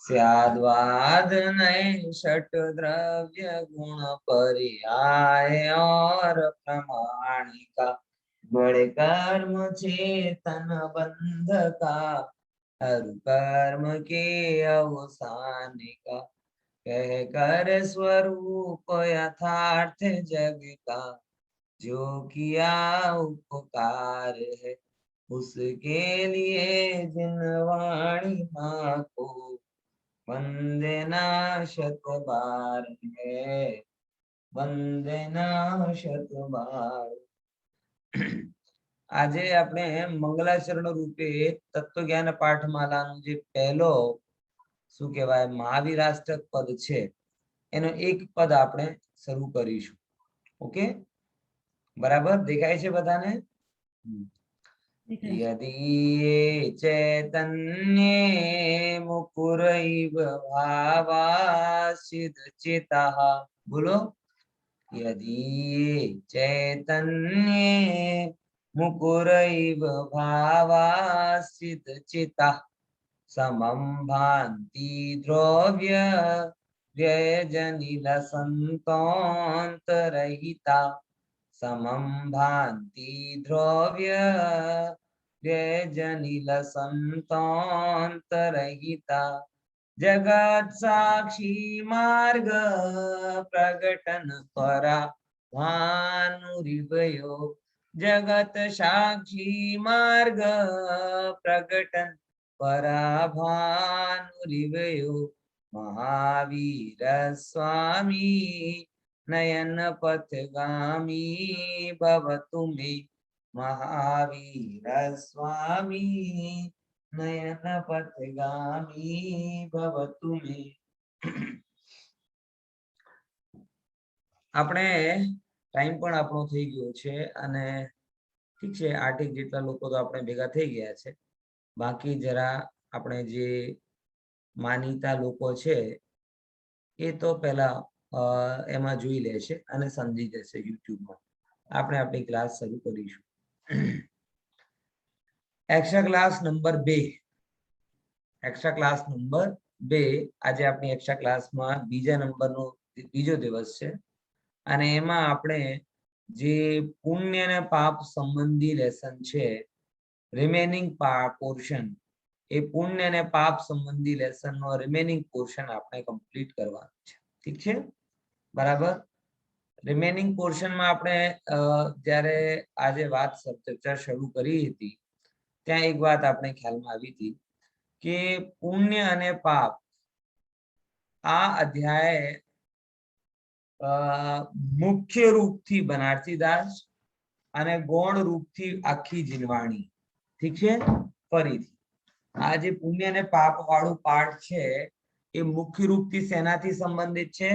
स्याद्वाद नहीं षट द्रव्य गुण पर्याय और प्रमाणिका बड़े कर्म चेतन बंध का हर कर्म के अवसान का कह कर स्वरूप यथार्थ जग का जो किया उपकार है उसके लिए जिन वाणी माँ को वंदना शत बार है वंदना शत बार। આજે આપણે મંગલાચરણ રૂપે તત્વજ્ઞાન પાઠમાલાનો જે પહેલો શું કહેવાય મહાવીરાષ્ટક પદ છે એનો એક પદ આપણે શરૂ કરીશું. ઓકે, બરાબર દેખાય છે બધાને? यदि चैतन्ये मुकुरैव भावासिद् चित्तः बोलो यदि चैतन्ये मुकुरैव भावासिद् चित्तः समं भान्ति द्रव्य व्यजनिलसन्तोऽन्तरहिता समं भान्ति द्रव्य व्यजनिलसन्तोऽन्तरहिता जगत् साक्षी मार्ग प्रकटन परा भानुरिवयो जगत साक्षी मार्ग प्रकटन परा भानुरिवयो महावीर स्वामी नयन पथगामी भवतु मे महावीर स्वामी नयन पथगामी भवतु मे। આપણે ટાઈમ પણ આપણો થઈ ગયો છે અને ઠીક છે 8 જેટલા લોકો તો આપણે ભેગા થઈ ગયા છે. બાકી જરા આપણે જે માનીતા લોકો છે એ તો પહેલા એમાં જોઈ લેશે અને સમજી જશે યુટ્યુબમાં. આપણે આપણી ક્લાસ શરૂ કરીશું. Extra class number 2 extra class number 2 આજે આપણી એક્સ્ટ્રા ક્લાસમાં બીજા નંબરનો બીજો દિવસ છે અને એમાં આપણે જે પુણ્ય અને પાપ સંબંધી લેસન છે રિમેનિંગ પોર્શન એ પુણ્ય અને પાપ સંબંધી લેસનનો રિમેનિંગ પોર્શન આપણે કમ્પ્લીટ કરવાનું છે. ઠીક છે, બરાબર. રિમેનિંગ પોર્શનમાં આપણે જ્યારે આજે વાત ચર્ચા શરૂ કરી હતી ત્યાં એક વાત આપણે ખ્યાલમાં આવી હતી કે પુણ્ય અને પાપ આ અધ્યાય મુખ્ય રૂપથી બનારસીદાસ અને ગૌણ રૂપથી આખી જીનવાણી. ઠીક છે, ફરીથી આ જે પુણ્ય અને પાપ વાળું પાઠ છે એ મુખ્ય રૂપથી શેનાથી સંબંધિત છે?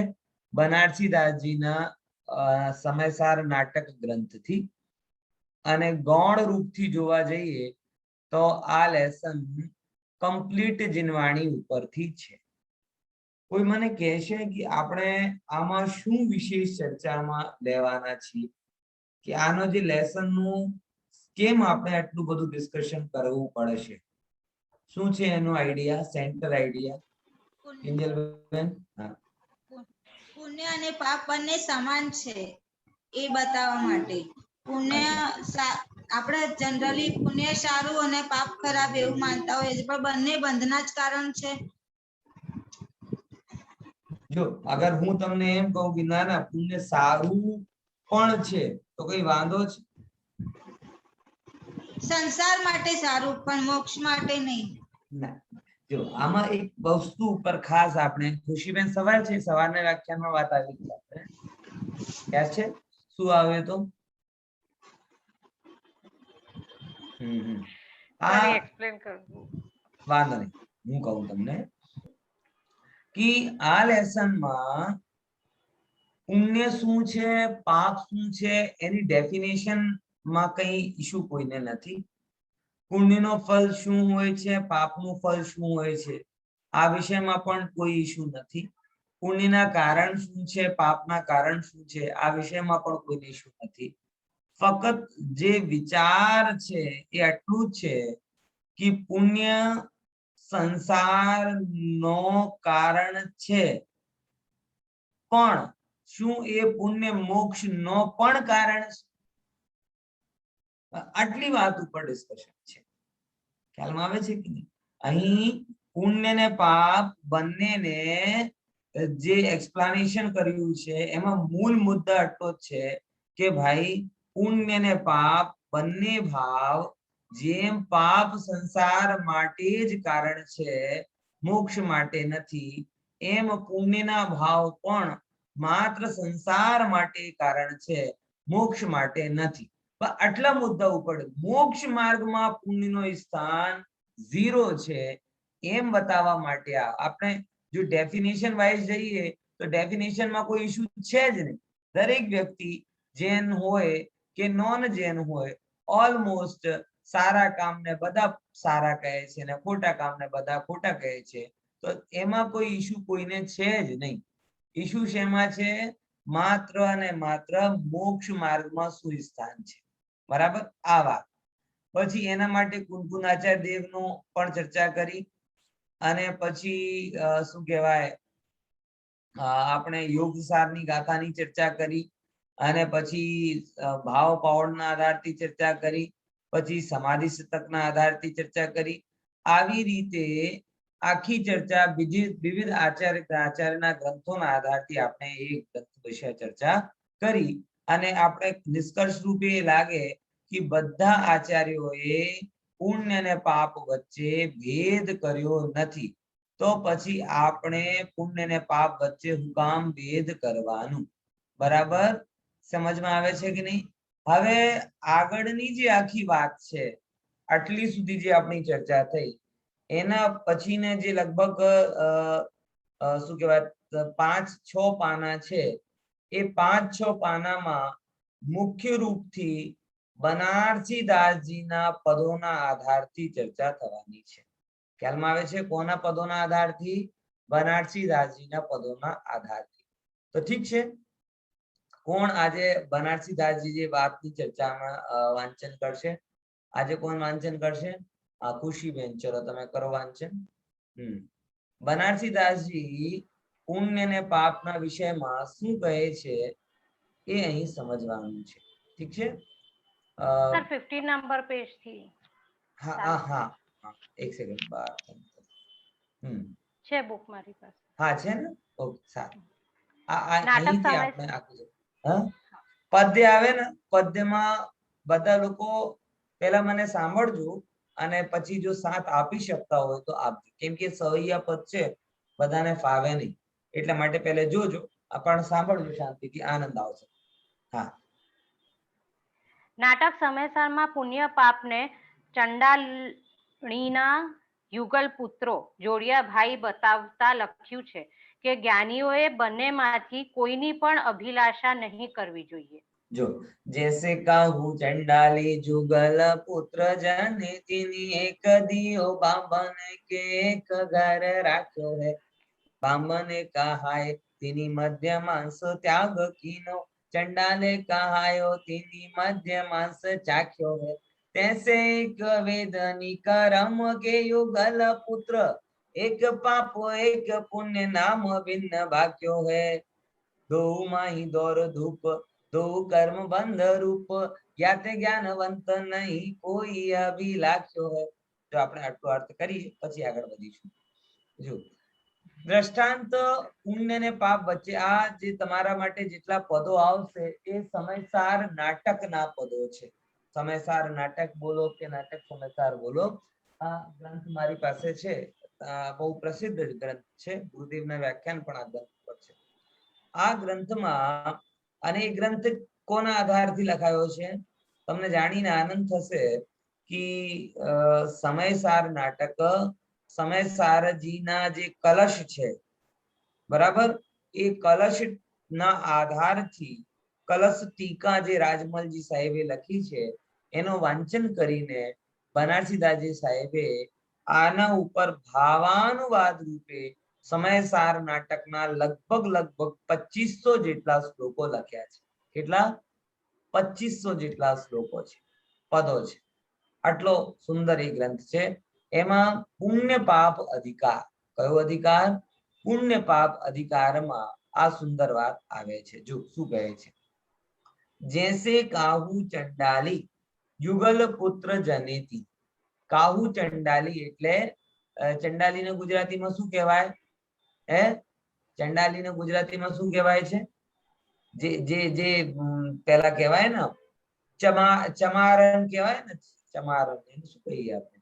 બનારસીદાસજીના સમયસાર નાટક ગ્રંથથી. અને ગૌણ રૂપથી જોવા જઈએ તો આ લેસન કમ્પ્લીટ જીનવાણી ઉપરથી છે. કોઈ મને કહેશે કે આપણે આમાં શું વિશેષ ચર્ચામાં લેવાના છીએ કે આનો જે લેસનનું કેમ આપણે આટલું બધું ડિસ્કશન કરવું પડે છે? શું છે એનો આઈડિયા, સેન્ટર આઈડિયા? કિંજલબેન? હા, પુણ્ય અને પાપ બંને સમાન છે એ બતાવવા માટે. પુણ્ય આપણે જનરલી પુણ્ય સારું અને પાપ ખરાબ એવું માનતા હોઈએ છીએ પણ બંને બંધના જ કારણ છે. જો અગર હું તમને એમ કહું કે ના ના પુણ્ય સારું પણ છે તો કઈ વાંધો છે? સંસાર માટે સારું પણ મોક્ષ માટે નહીં. ના, જો આમાં એક વસ્તુ ઉપર ખાસ આપણે ખુશીબેન સવાલ છે, સવારના વ્યાખ્યાનમાં વાત આવી છે આપણે યાદ છે? શું આવે તો આ એક્સપ્લેન કરું. વાંધો નહીં, હું કહું તમને કે આ લેસનમાં પુણ્ય શું છે, પાપ શું છે એની ડેફિનેશન માં કઈ ઇશ્યુ કોઈને નથી. પુણ્યનો ફળ શું હોય છે, પાપનું ફળ શું હોય છે આ વિષયમાં પણ કોઈ ઇશ્યુ નથી. પુણ્યના કારણ શું છે, પાપના કારણ શું છે આ વિષયમાં પણ કોઈ ઇશ્યુ નથી. ફક્ત જે વિચાર છે એ આટલું જ છે કે પુણ્ય સંસારનો કારણ છે, પણ શું એ પુણ્ય મોક્ષ નો પણ કારણ છે? આટલી વાત ઉપર ડિસ્કશન છે. ખ્યાલમાં આવે છે કે નહીં? અહીં પુણ્ય ને પાપ બંનેને જે એક્સપ્લેનેશન કર્યું છે એમાં મૂળ મુદ્દા આટલો છે કે ભાઈ પુણ્ય ને પાપ બંને ભાવ જેમ પાપ સંસાર માટે જ કારણ છે, મોક્ષ માટે નથી, એમ પુણ્યના ભાવ પણ માત્ર સંસાર માટે કારણ છે, મોક્ષ માટે નથી. આટલા મુદ્દા ઉપર મોક્ષ માર્ગમાં પુણ્યનો સ્થાન 0 છે એમ બતાવવા માટે આપણે જો ડેફિનેશન વાઇઝ જઈએ તો ડેફિનેશનમાં કોઈ ઇશ્યુ છે જ નહીં. દરેક વ્યક્તિ જૈન હોય કે નોન જૈન હોય ઓલમોસ્ટ સારા કામને બધા સારા કહે છે અને ખોટા કામને બધા ખોટા કહે છે. તો એમાં કોઈ ઇશ્યુ કોઈને છે જ નહીં. ઇશ્યુ શેમાં છે? માત્ર અને માત્ર મોક્ષ માર્ગમાં શું સ્થાન છે. બરાબર? આ વાત પછી એના માટે કુંકુનાચાર્ય દેવનો પણ ચર્ચા કરી અને પછી શું કહેવાય આપણે યોગસારની ગાથાની ચર્ચા કરી અને પછી ભાવ પાવડના આધારથી ચર્ચા કરી, પછી સમાધિ શતકના આધારથી ચર્ચા કરી. આવી રીતે આખી ચર્ચા વિવિધ આચાર્યના ગ્રંથોના આધારથી આપણે એક ગ્રંથ વિશે ચર્ચા કરી અને આપણે નિષ્કર્ષ રૂપે લાગે કે બધા આચાર્યોએ પુણ્ય અને પાપ વચ્ચે ભેદ કર્યો નથી. તો પછી આપણે પુણ્ય અને પાપ વચ્ચે હું કામ ભેદ કરવાનું? બરાબર સમજમાં આવે છે કે નહીં? હવે આગળની જે આખી વાત છે, આટલી સુધી જે આપણી ચર્ચા થઈ એના પછીને જે લગભગ શું કહેવાય 5-6 પાના છે, એ 5-6 પાનામાં મુખ્ય રૂપથી બનારસી દાસજીના પદોના આધારથી ચર્ચા થવાની છે. ખ્યાલમાં આવે છે? કોના પદોના આધારથી? બનારસી દાસજીના પદોના આધારથી. તો ઠીક છે, કોણ આજે બનારસી દાસજી જે વાતની ચર્ચામાં વાંચન કરશે? આજે કોણ વાંચન કરશે? ખુશીબેન, ચલો તમે કરો વાંચન. બનારસી દાસજી પુણ્ય અને પાપના વિષયમાં શું કહે છે એ અહીં સમજવાનું છે. ઠીક છે? સર 15 નંબર પેજ થી. હા હા હા, એક સેકન્ડ બાર છે બુક મારી પાસે. હા છે ને? ઓકે સારું. અહીંથી આપણે આખું પદ્ય આવે ને, પદ્યમાં બધા લોકો પહેલા મને સાંભળજો અને પછી જો સાથ આપી શકતા હોય તો આપજો, કેમ કે સવૈયા પદ છે બધાને ફાવે નહીં, એટલા માટે પહેલા જોજો, પણ સાંભળજો શાંતિથી, આનંદ આવશે. હા. નાટક સમયસારમાં પુણ્ય પાપને ચંડાલણીના યુગલ પુત્રો જોડિયા ભાઈ બતાવતા લખ્યું છે કે જ્ઞાનીઓએ બંનેમાંથી કોઈની પણ અભિલાષા નહીં કરવી જોઈએ. જો જૈસે કહું ચંડાલી જુગલ પુત્ર જને તેની એક દિયો બાંબન કે એક ઘર રાખ્યો હે. બાંબને કહાય તેની મધ્ય માંસ ત્યાગ કીનો, ચંડાલે કહાયો તેની મધ્ય માંસ ચાખ્યો હે. તૈસે એક વેદની કરમ કે યુગલ પુત્ર, એક પાપ એક પુણ્ય નામ ભિન્ન ભાગ્યો હે. દો માહી દોર ધૂપ દો કર્મ બંધ રૂપ, જ્ઞાતે જ્ઞાનવંત નહીં કોઈ અભિલાખ્યો હે. જો આપણે આટલો અર્થ કરીએ પછી આગળ વધીશું. જો દ્રષ્ટાંત પુણ્ય અને પાપ વચ્ચે આ જે તમારા માટે જેટલા પદો આવશે એ સમયસાર નાટકના પદો છે. સમયસાર નાટક બોલો કે નાટક સમયસાર બોલો, આ ગ્રંથ મારી પાસે છે, બહુ પ્રસિદ્ધ ગ્રંથ છે, ગુરુદેવના વ્યાખ્યાન પણ આ ગ્રંથ પર છે. આ ગ્રંથમાં, અને એ ગ્રંથ કોના આધારથી લખાયો છે? તમને જાણીને આનંદ થશે કે સમયસાર નાટક સમયસારજીના જે કલશ છે, બરાબર, એ કલશ ના આધારથી કલશ ટીકા જે રાજમલજી સાહેબે લખી છે એનો વાંચન કરીને બનારસી દાસજી સાહેબે આના ઉપર ભાવાનુવાદ રૂપે સમયસાર નાટકના લગભગ 2500 જેટલા શ્લોકો લખ્યા છે. કેટલા? 2500 જેટલા શ્લોકો છે, પદો છે. આટલો સુંદર એ ગ્રંથ છે. એમાં પુણ્ય પાપ અધિકાર, કયો અધિકાર? પુણ્ય પાપ અધિકારમાં આ સુંદર વાત આવે છે. જો શું કહે છે, जैसे काहू चंडाली युगल पुत्र जनेती. काहू चंडाली એટલે ચંડાલીને ગુજરાતીમાં શું કહેવાય? હે, ચંડાલીને ગુજરાતીમાં શું કહેવાય છે? જે જે જે પેલા કહેવાય ને ચમારણ કહેવાય ને, ચમારણ એને શું કહીએ આપણે?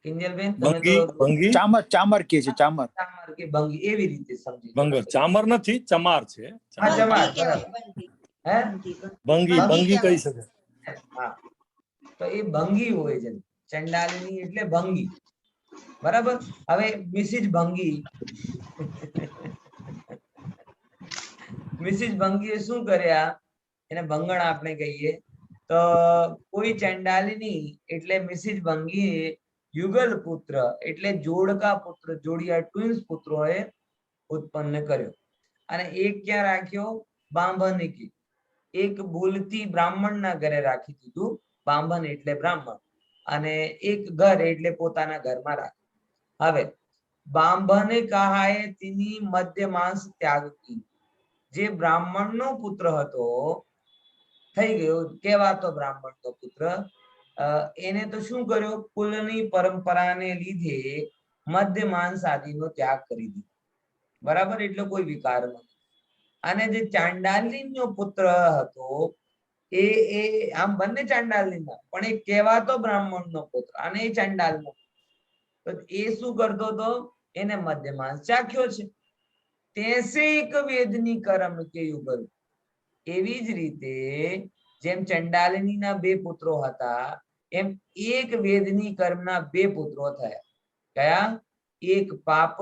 કિંજલબેન તમે તો ભંગી ચામર કે છે, ચામર કે ભંગી એવી રીતે સમજી ભંગર. ચામર નથી, ચમાર છે. હા, ચમાર, બંધી કહેવાય, બરાબર. બંધી. હે, ભંગી ભંગી કહી શકે. હા, તો એ ભંગી હોય છે. ચંડાલિની એટલે ભંગી, બરાબર. હવે મિસિસ ભંગી મિસિસ ભંગીએ શું કર્યા, એને ભંગણ આપણે કહીએ તો, કોઈ ચંડાલિની એટલે મિસિસ ભંગીએ યુગલ પુત્ર એટલે જોડકા પુત્ર, જોડિયા ટ્વિન્સ પુત્રોએ ઉત્પન્ન કર્યો. અને એક ક્યાં રાખ્યો? બાંભનિકી. એક બોલતી બ્રાહ્મણના ઘરે રાખી દીધું. બાંભન એટલે બ્રાહ્મણ, અને એક ઘર એટલે પોતાના ઘરમાં રાખ્યું. હવે બાંભને કહાએ તેની મધ્ય માંસ ત્યાગ કી. જે બ્રાહ્મણનો પુત્ર હતો, થઈ ગયો કહેવાતો બ્રાહ્મણનો પુત્ર, એને તો શું કર્યો? કુલની પરંપરાને લીધે મધ્ય માંસ આદિનો ત્યાગ કરી દીધો, બરાબર. એટલે કોઈ વિકાર નથી. અને જે ચાંડાલીનો પુત્ર હતો એ આમ બંને ચાંડાલીના, પણ એ કહેવાતો બ્રાહ્મણનો પુત્ર અને એ ચાંડાલનો, તો એ શું કરતો હતો? એને મધ્ય માંસ ચાખ્યો છે. તેસે એક વેદની કર્મ કે યુગલ. એવી જ રીતે જેમ ચંડાલિનીના બે પુત્રો હતા, એમ એક વેદની કર્મના બે પુત્રો થયા. કયા? એક પાપ,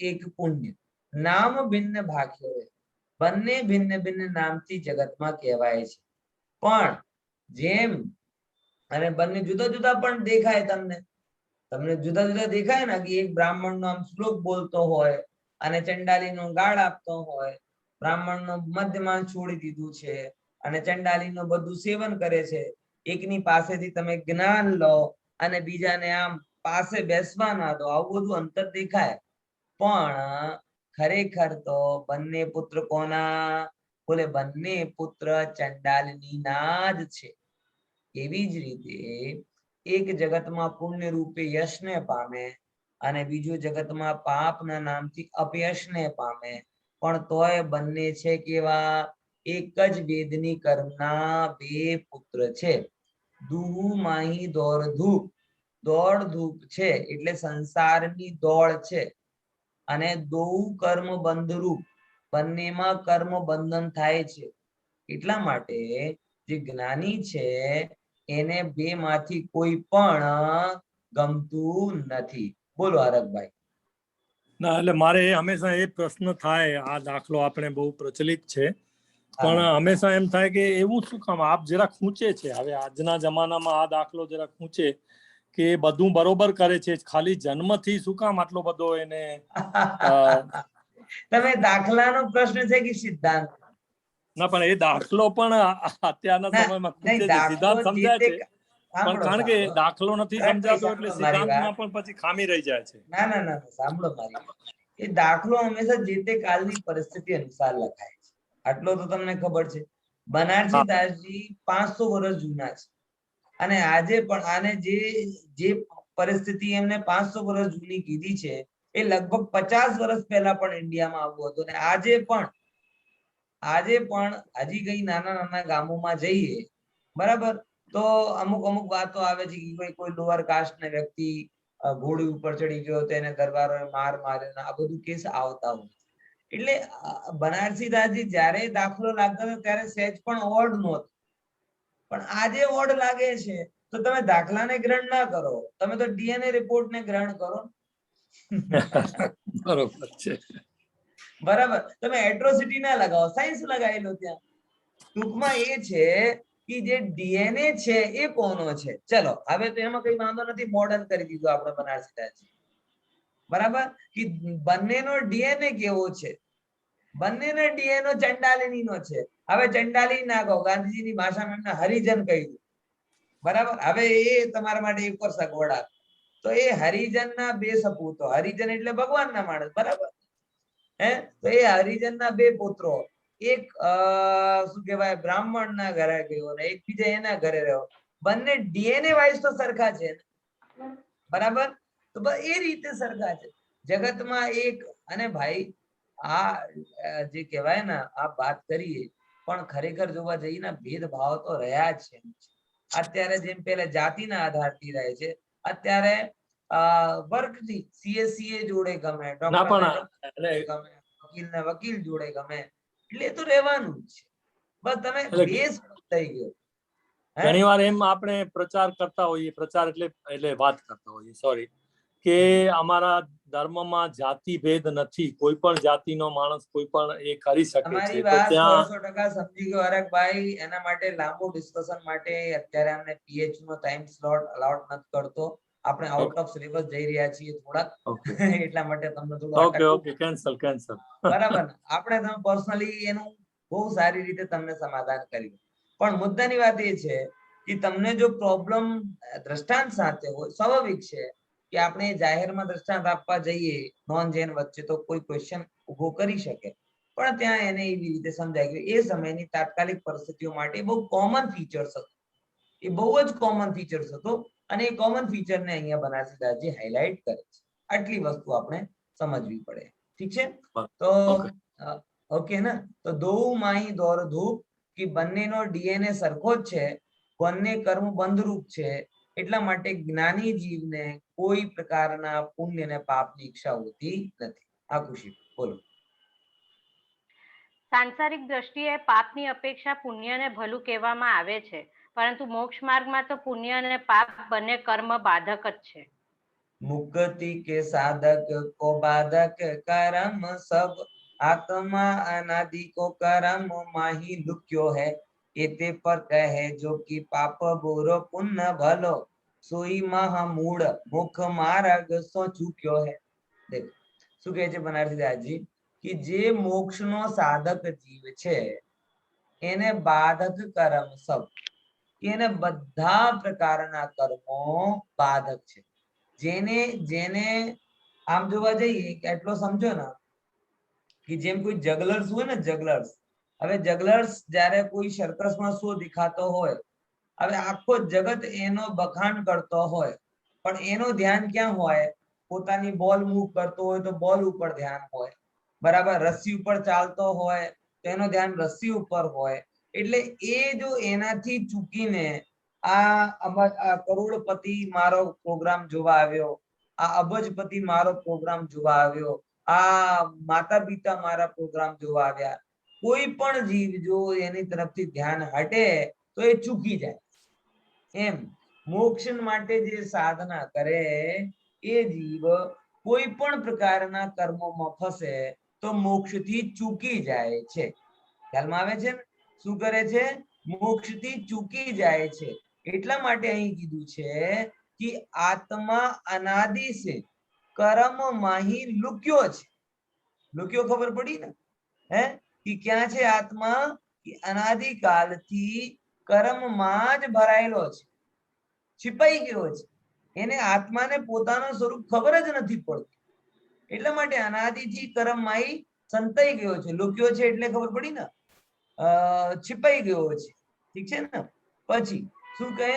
એક પુણ્ય. નામ ભિન્ન ભાખ્યો, બંને ભિન્ન ભિન્ન નામથી જગતમાં કહેવાય છે. પણ જેમ, અને બંને જુદા જુદા પણ દેખાય તમને, જુદા જુદા દેખાય ને, કે એક બ્રાહ્મણનો આમ શ્લોક બોલતો હોય અને ચંડાલીનો ગાળ આપતો હોય. બ્રાહ્મણનો મધ્યમાં છોડી દીધું છે અને ચંડાલીનો બધું સેવન કરે છે. એકની પાસેથી તમે જ્ઞાન લો અને બીજાને આમ પાસે બેસવા ના દો, આવું બધું અંતર દેખાય. પણ ખરેખર તો બંને પુત્ર કોના? બોલે બંને પુત્ર ચંડાલિનીના જ છે. એવી જ રીતે એક જગતમાં પુણ્ય રૂપે યશને પામે અને બીજું જગતમાં પાપના નામથી અપયશને પામે, પણ તોય બંને છે કેવા? એક જ વેદની કર્મના બે પુત્ર છે. દુહુ માહી દોડ ધૂપ. દોડ ધૂપ છે એટલે સંસારની દોડ છે, અને દોઉ કર્મ બંધરૂપ, બંનેમાં કર્મ બંધન થાય છે. એટલા માટે જે જ્ઞાની છે એને બે માંથી કોઈ પણ ગમતું નથી. બોલો હરકભાઈ. ના, એટલે મારે હંમેશા એ પ્રશ્ન થાય, આ દાખલો આપણે બહુ પ્રચલિત છે, પણ હંમેશા એમ થાય કે એવું શું કામ આપ જરા ખૂંચે છે? હવે આજના જમાનામાં આ દાખલો જરા ખૂંચે કે બધું બરોબર કરે છે, ખાલી જન્મથી શું કામ આટલો બધો એને તમે દાખલાનો પ્રશ્ન છે કે સિદ્ધાંત? ના, પણ એ દાખલો પણ અત્યારના સમયમાં ખૂંચે છે. સિદ્ધાંત સમજાય છે, પણ કારણ કે દાખલો નથી સમજાતો એટલે સિદ્ધાંતમાં પણ પછી ખામી રહી જાય છે. ના ના ના, સાંભળો મારી વાત. એ દાખલો હંમેશા જે તે કાળની પરિસ્થિતિ અનુસાર લખાય છે, આટલો તો તમને ખબર છે. બનારસી દાસજી 500 વર્ષ જૂના છે, અને આજે પણ આને જે પરિસ્થિતિ એમને 500 વર્ષ જૂની કીધી છે, એ લગભગ 50 વર્ષ પહેલા પણ ઇન્ડિયામાં આવ્યું હતું. અને આજે પણ હજી કઈ નાના નાના ગામોમાં જઈએ, બરાબર, તો અમુક અમુક વાતો આવે છે કે કોઈ લોઅર કાસ્ટ ના વ્યક્તિ ઘોડી ઉપર ચડી ગયો તો એને દરબારોએ માર માર્યો, આ બધું કેસ આવતા હોય. એટલે બનારસી દાસજી જયારે દાખલો લાગતો હતો ત્યારે સહેજ પણ ઓડ નહોતો, પણ આજે ઓડ લાગે છે તો તમે દાખલાને ગ્રહણ ના કરો, તમે તો ડીએનએ રિપોર્ટને ગ્રહણ કરો. બરોબર છે, બરાબર. તમે એટ્રોસિટી ના લગાવો, સાયન્સ લગાવેલો ત્યાં. ટૂંકમાં એ છે કે જે ડીએનએ છે એ કોનો છે. ચલો, હવે તો એમાં કઈ વાંધો નથી, મોડર્ન કરી દીધું આપણે બનારસી દાસજી, બરાબર. કે બંનેનો ડીએનએ કેવો છે? બંનેનો ડીએનએ ચંડાલિનીનો છે. હવે ચંડાલી ના કહો, ગાંધીજીની ભાષામાં એમને હરિજન કહી દો, બરાબર. હવે એ તમારા માટે એક વાર સગવડ આપે. તો એ હરિજનના બે સપૂતો, હરિજન એટલે ભગવાનના માણસ, બરાબર હે. તો એ હરિજનના બે પુત્રો, એક શું કહેવાય બ્રાહ્મણના ઘરે ગયો ને એક બીજા એના ઘરે રહ્યો, બંને ડીએનએ વાઇઝ તો સરખા છે, બરાબર. તો એ રીતે સરખા છે જગતમાં એક. અને ભાઈ આ જે કહેવાય ને આ વાત કરીએ, પણ ખરેખર જોવા જઈએ ને ભેદભાવ તો રહ્યા જ છે. અત્યારે જેમ પેલા જાતિના આધારથી રહે છે, અત્યારે વર્ગથી સીએ જોડે ગમે, ડોક્ટર ગમે, વકીલને વકીલ જોડે ગમે, એટલે તો રહેવાનું જ છે. બસ તમે બેઝ થઈ ગયો. ઘણી વાર એમ આપણે પ્રચાર કરતા હોઈએ, પ્રચાર એટલે વાત કરતા હોઈએ, સોરી, કે અમારા ધર્મમાં જાતિ ભેદ નથી, કોઈ પણ જાતિનો માણસ કોઈ પણ એ કરી શકે છે. તમારી વાત 100% સમજી ગયો હરકભાઈ. એના માટે લાંબુ ડિસ્કશન માટે અત્યારે અમને પીએચ નો ટાઈમ સ્લોટ અલાઉટ નથી કરતો. આપણે આઉટ ઓફ સિલેબસ જઈ રહ્યા છીએ થોડાક, એટલા માટે તમને થોડું કેન્સલ બરાબર. આપણે તમે પર્સનલી એનું બહુ સારી રીતે તમને સમાધાન કર્યું. પણ મુદ્દાની વાત એ છે કે તમને જો પ્રોબ્લેમ દ્રષ્ટાંત સાથે હોય, સ્વાભાવિક છે કે આપણે જાહેરમાં દ્રષ્ટાંત આપવા જઈએ નોન જૈન વચ્ચે તો કોઈ ક્વેશ્ચન ઉભો કરી શકે, પણ ત્યાં એને એવી રીતે સમજાય ગયું. એ સમયની તાત્કાલિક પરિસ્થિતિઓ માટે બહુ કોમન ફીચર્સ હતો, એ બહુ જ કોમન ફીચર્સ હતો. અને એ કોમન ફીચરને અહીંયા બનારસી દાસજી હાઇલાઇટ કરે છે. આટલી વસ્તુ આપણે સમજવી પડે. ઠીક છે. તો ઓકે ને. તો દો માહી દોર ધૂપ, કે બંનેનો ડીએનએ સરખો જ છે, બંને કર્મ બંધરૂપ છે, એટલા માટે જ્ઞાની જીવને કોઈ પ્રકારના પુણ્ય અને પાપની ઈચ્છા હોતી નથી. આ ખુશી બોલો. સાંસારિક દ્રષ્ટિએ પાપની અપેક્ષા પુણ્યને ભલું કહેવામાં આવે છે, પરંતુ મોક્ષ માર્ગમાં તો પુણ્ય અને પાપ બંને કર્મ બાધક જ છે. મુક્તિ કે સાધક કો બાધક કર્મ સબ, આત્મા અનાદि को कर्म माही लुक्यो है, एते पर कहे जो कि पाप बुरो पुण्य भलो, सोई महामूढ़ मुख मार्ग સો ચૂક્યો है. દેખ શું કહે છે બનારસી દાસજી, કે જે મોક્ષનો સાધક જીવ છે એને બાધક કર્મ સબ, એને બધા પ્રકારના કર્મો બાધક છે. જેને આમ જોવા જઈએ કે એટલો સમજો ને કે જેમ કોઈ જગલર્સ હોય ને, જગલર્સ, હવે જગલર્સ જ્યારે કોઈ સર્કસમાં શો દેખાતો હોય, હવે આખો જગત એનો બખાન કરતો હોય, પણ એનો ધ્યાન ક્યાં હોય? પોતાની બોલ મૂવ કરતો હોય તો બોલ ઉપર ધ્યાન હોય, બરાબર. રસ્સી ઉપર ચાલતો હોય તો એનો ધ્યાન રસ્સી ઉપર હોય. એટલે એ જો એનાથી ચૂકીને આ કરોડપતિ મારો પ્રોગ્રામ જોવા આવ્યો, આ અબજપતિ મારો પ્રોગ્રામ જોવા આવ્યો, આ માતા પિતા મારા પ્રોગ્રામ જોવા આવ્યા, કોઈ પણ જીવ જો એની તરફથી ધ્યાન હટે તો એ ચૂકી જાય. એમ મોક્ષ માટે જે સાધના કરે એ જીવ કોઈ પણ પ્રકારના કર્મોમાં ફસે તો મોક્ષથી ચૂકી જાય છે. ખ્યાલમાં આવે છે? શું કરે છે? મોક્ષથી ચૂકી જાય છે. એટલા માટે અહીં કીધું છે કે આત્મા અનાદિ છે, કર્મ માહી લુક્યો છે. લુક્યો ખબર પડી ને? હે કે ક્યાં છે આત્મા? કે અનાદિકાલથી કર્મમાં જ ભરાયેલો છે, छिपाई ગયો છે. એને આત્માને પોતાનું સ્વરૂપ ખબર જ નથી પડતી. એટલા માટે અનાદિથી કર્મમાં સંતાઈ ગયો છે. લુક્યો છે એટલે ખબર પડી ને, छिपाई ગયો છે. ઠીક છે ને? પછી શું કહે?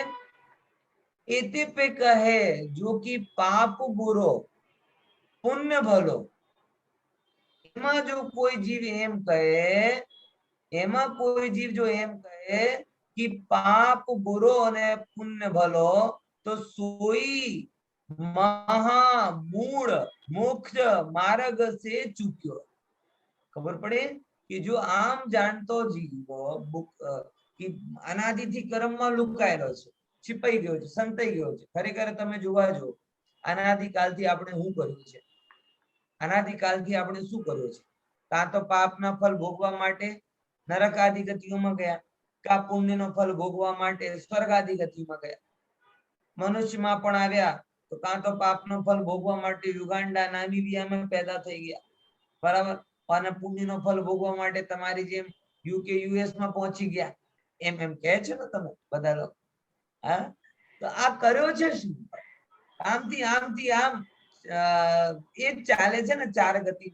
એતે पे કહે जो कि पाप बुरो पुण्य भलो, એમાં જો કોઈ જીવ એમ કહે, એમાં કોઈ જીવ જો એમ કહે કે પાપ બુરો અને પુણ્ય ભલો, તો સોઈ મહામૂળ મોક્ષ માર્ગ સે ચૂક્યો. ખબર પડે કે જો આમ જાણતો જીવ કે અનાદિથી કર્મમાં લુકાયેલો છે, छिपाઈ ગયો છે, સંતાઈ ગયો છે. ખરેખર તમે જોવા જો અનાદિકાલથી આપણે શું કર્યું છે? અનાદિકાલથી આપણે શું કર્યું છે? કાં તો પાપના ફળ ભોગવા માટે નરક આદિ ગતિઓમાં ગયા, કાં પુણ્યનો ફળ ભોગવા માટે સ્વર્ગ આદિ ગતિમાં ગયા. મનુષ્યમાં પણ આવ્યા તો કાં તો પાપનો ફળ ભોગવા માટે યુગાન્ડા, નામીબિયામાં પેદા થઈ ગયા, બરાબર. અને પુણ્યનો ફળ ભોગવા માટે તમારી જેમ યુકે યુએસ માં પહોંચી ગયા. એમ કહે છે ને તમે બધા લોકો, હા? તો આ કર્યો છે શું? આમથી આમથી આમ એ જ ચાલે છે ને ચાર ગતિ,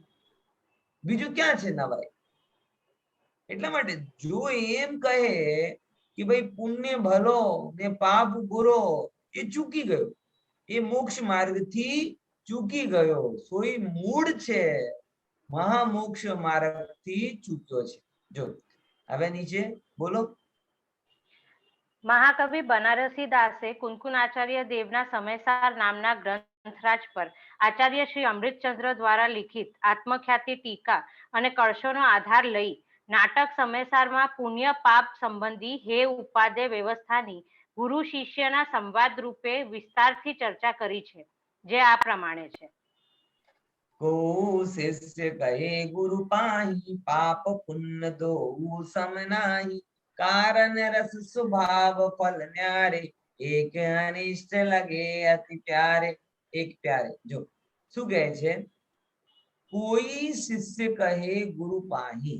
બીજું ક્યાં છે નવાઈ? એટલા માટે જો એમ કહે કે ભાઈ પુણ્ય ભલો ને પાપ બુરો, એ ચૂકી ગયો, એ મોક્ષ માર્ગ થી ચૂકી ગયો. સોઈ મૂળ છે મહામોક્ષ માર્ગ થી ચૂક્યો છે. જો હવે નીચે બોલો. મહાકવિ બનારસી દાસે કુનકુનાચાર્ય દેવના સમયસાર નામના ગ્રંથરાજ પર આચાર્ય શ્રી અમૃતચંદ્ર દ્વારા લિખિત આત્મખ્યાતિ ટીકા અને કળશોનો આધાર લઈ નાટક સમયસારમાં પુણ્ય પાપ સંબંધી હે ઉપાદેય વ્યવસ્થાની ગુરુ શિષ્યના સંવાદ રૂપે વિસ્તારથી ચર્ચા કરી છે, જે આ પ્રમાણે છે. કો શિષ્ય કહે ગુરુ પાહી, પાપ પુण्य દો સમ નાહી, કારણ રસ સ્વભાવ ફલ ન્યારે, એક અનિષ્ટ લગે અતિ પ્યારે. એક પ્યારે. જો શું કહે છે? કોઈ શિષ્ય કહે ગુરુ પાહી,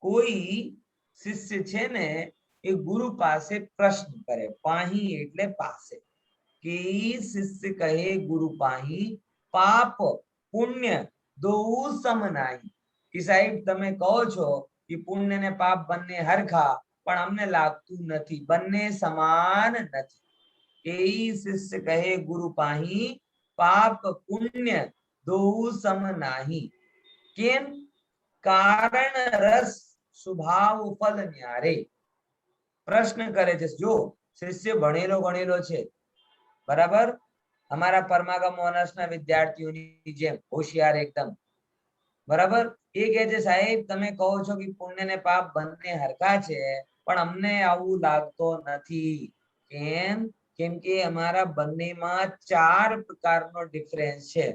કોઈ શિષ્ય છે ને એ ગુરુ પાસે પ્રશ્ન કરે. પાહી એટલે પાસે. કે શિષ્ય કહે ગુરુ પાહી, પાપ પુણ્ય દો સમ નાહી, કે સાહેબ તમે કહો છો કે પુણ્ય ને પાપ બંને હરખા, પણ અમને લાગતું નથી, બંને સમાન નથી. એ શિષ્ય કહે ગુરુ પાહી, પાપ પુણ્ય દો સમ નાહી. કેમ? કારણ રસ સ્વભાવ ફલ ન્યારે. પ્રશ્ન કરે છે. જો શિષ્ય ભણેલો ગણેલો છે, બરાબર, અમારા પરમાગમ ઓનર્સના વિદ્યાર્થીઓની જેમ હોશિયાર એકદમ, બરાબર, એ કહે છે સાહેબ તમે કહો છો કે પુણ્ય ને પાપ બંને હરખા છે, પણ અમને આવું લાગતો નથી. કેમ? કેમ કે અમારા બંનેમાં ચાર પ્રકારનો ડિફરન્સ છે.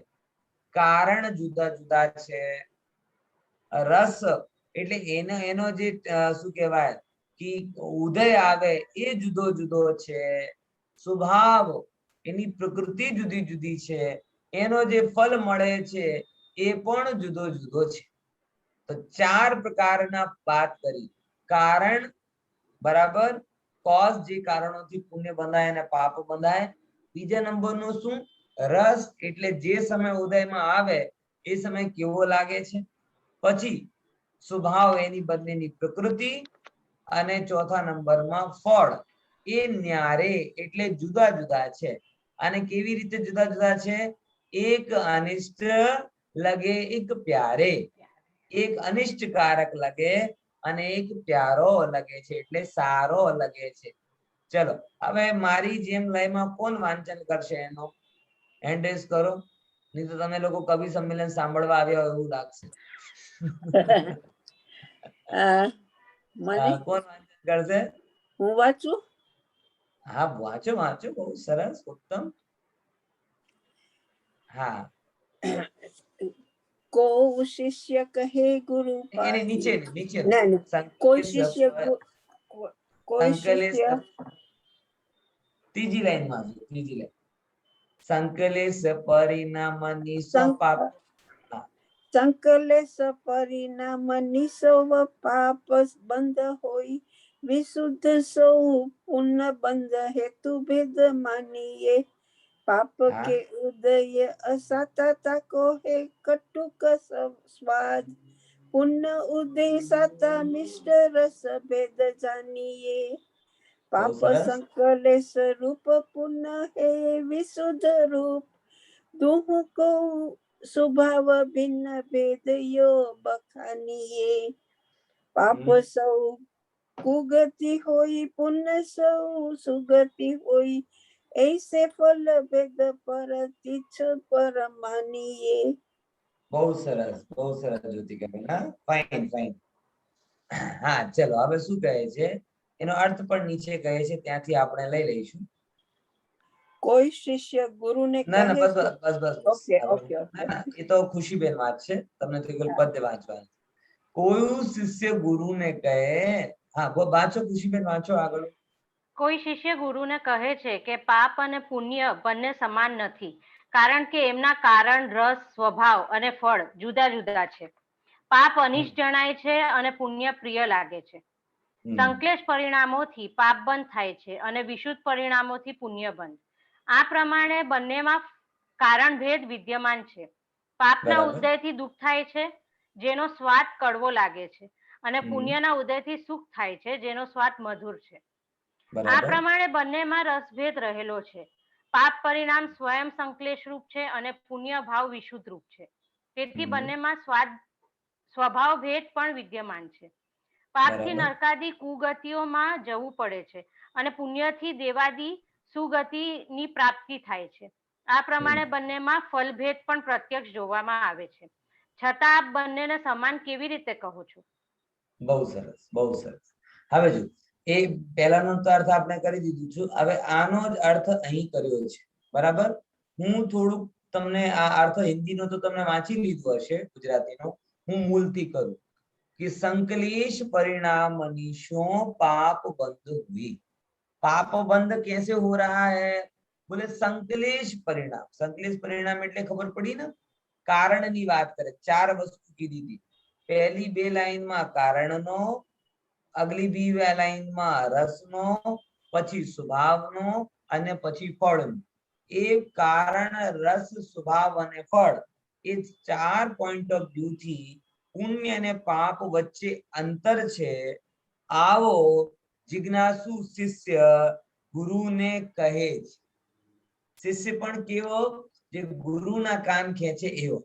કારણ જુદા જુદા છે, રસ એટલે એનો જે શું કહેવાય કે ઉદય આવે એ જુદો જુદો છે, સ્વભાવ એની પ્રકૃતિ જુદી જુદી છે, એનો જે ફલ મળે છે એ પણ જુદો જુદો છે. તો ચાર પ્રકારના વાત કરી. કારણ, બરાબર, કોઝ, જે કારણોથી પુણ્ય બંધાય અને પાપ બંધાય. બીજા નંબરનું શું? રસ એટલે જે સમય ઉદયમાં આવે એ સમય કેવો લાગે છે. પછી સ્વભાવ એની બંનેની પ્રકૃતિ, અને ચોથા નંબરમાં ફળ, એ ન્યારે એટલે જુદા જુદા છે. અને કેવી રીતે જુદા જુદા છે? એક અનિષ્ટ લગે એક પ્યારે, એક અનિષ્ટકારક લગે અને એક પ્યારો લગે છે, એટલે સારો લગે છે. ચલો હવે મારી જેમ લયમાં કોણ વાંચન કરશે એનો હેન્ડ રેઝ કરો, નહીં તો તમે લોકો કવિ સંમેલન સાંભળવા આવ્યા હોય એવું લાગશે. મને કોણ વાંચન કરશે? હું વાંચું? હા વાંચો વાંચો, બહુ સરસ, ઉત્તમ. હા, કો શિષ્ય કહે ગુરુ એની નીચે પાહી, નીચે ના ના, કોઈ શિષ્ય કોઈ સંકલે શિષ્ય ત્રીજી લાઈનમાં આવજો, ત્રીજી લાઈન. સંકલેશ પરિણામની સ્વપાપ. સંકલેશ પરિણામ નિસવ પાપ બંધ હોય, વિશુદ્ધ સૌ પુણ્ય બંધ હેતુ ભેદ માનીએ, પાપ કે ઉદય અસાતા કો હે કટુક સ્વાદ, પુण्य ઉદય સાતા મિષ્ટ રસ ભેદ જાનીએ, પાપ સંકલેશ રૂપ પુण्य હે વિશુદ્ધ રૂપ, દુહ કો સ્વભાવ ભિન્ન ભેદ યો બખાનીએ, પાપ સૌ કુગતિ હોય પુण्य સૌ સુગતિ હોય, ऐसे फल भेद पर तिछ पर मानिए. બહુ સરસ જ્યોતિકાબેન. હા, ફાઇન ફાઇન. હા ચલો હવે શું કહે છે એનો અર્થ પણ નીચે કહે છે, ત્યાંથી આપણે લઈ લઈશું. કોઈ શિષ્ય ગુરુને ના ના, કહે બસ બસ બસ બસ. ઓકે ઓકે ના ના, એ તો ખુશીબેન વાત છે, તમને તો એકલ પદ્ય વાંચવાનું. કોઈ શિષ્ય ગુરુને કહે, હા વાંચો ખુશીબેન, વાંચો આગળ. કોઈ શિષ્ય ગુરુને કહે છે કે પાપ અને પુણ્ય બંને સમાન નથી, કારણ કે એમના કારણ, રસ, સ્વભાવ અને ફળ જુદા જુદા છે. પાપ અનિષ્ટ જણાય છે અને પુણ્ય પ્રિય લાગે છે. સંશ્લેષ પરિણામોથી પાપ બંધ થાય છે અને વિશુદ્ધ પરિણામોથી પુણ્ય બંધ. આ પ્રમાણે બંનેમાં કારણ ભેદ વિદ્યમાન છે. પાપના બરાબર. ઉદયથી દુઃખ થાય છે, જેનો સ્વાદ કડવો લાગે છે, અને હમ. પુણ્યના ઉદયથી સુખ થાય છે, જેનો સ્વાદ મધુર છે. આ બરાબર. પ્રમાણે બંનેમાં રસભેદ રહેલો છે. પાપ પરિણામ સ્વયં સંશ્લેષ રૂપ છે અને પુણ્ય ભાવ વિશુદ્ધ રૂપ છે. તેથી હમ. બંનેમાં સ્વભાવ ભેદ પણ વિદ્યમાન છે. પાપથી બરાબર. નરકાદી કુગતિઓમાં જવું પડે છે અને પુણ્યથી દેવાદી સુગતિની પ્રાપ્તિ થાય છે. આ પ્રમાણે બંનેમાં ફલભેદ પણ પ્રત્યક્ષ જોવામાં આવે છે. છતાં આપ બંનેને સમાન કેવી રીતે કહો છો? બહુ સરસ, બહુ સરસ. હવે જો એ પહેલાનો તો અર્થ આપણે કરી દીધું છું. હવે આનો જ અર્થ અહીં કર્યો છે. બરાબર. હું થોડુંક તમને આ અર્થ હિન્દીનો તો તમને વાંચી લીધો હશે, ગુજરાતીનો હું મૂળથી કરું कि संकलेश परिणाम मनीषों पाप बंध हुई. पाप बंध कैसे हो रहा है? बोले संकलेश परिणाम એટલે ખબર પડી ને, કારણની વાત કરે. ચાર વસ્તુ કીધી હતી. પહેલી બે લાઈનમાં કારણનો, અગલી બે લાઈનમાં રસનો, પછી સ્વભાવનો અને પછી ફળનો. એ કારણ, રસ, સ્વભાવ અને ફળ, એ ચાર પોઈન્ટ ઓફ વ્યૂ થી પુણ્ય અને પાપ વચ્ચે અંતર છે. આવો જિજ્ઞાસુ શિષ્ય ગુરુને કહે છે. શિષ્ય પણ કેવો? જે ગુરુના કાન ખેંચે એવો.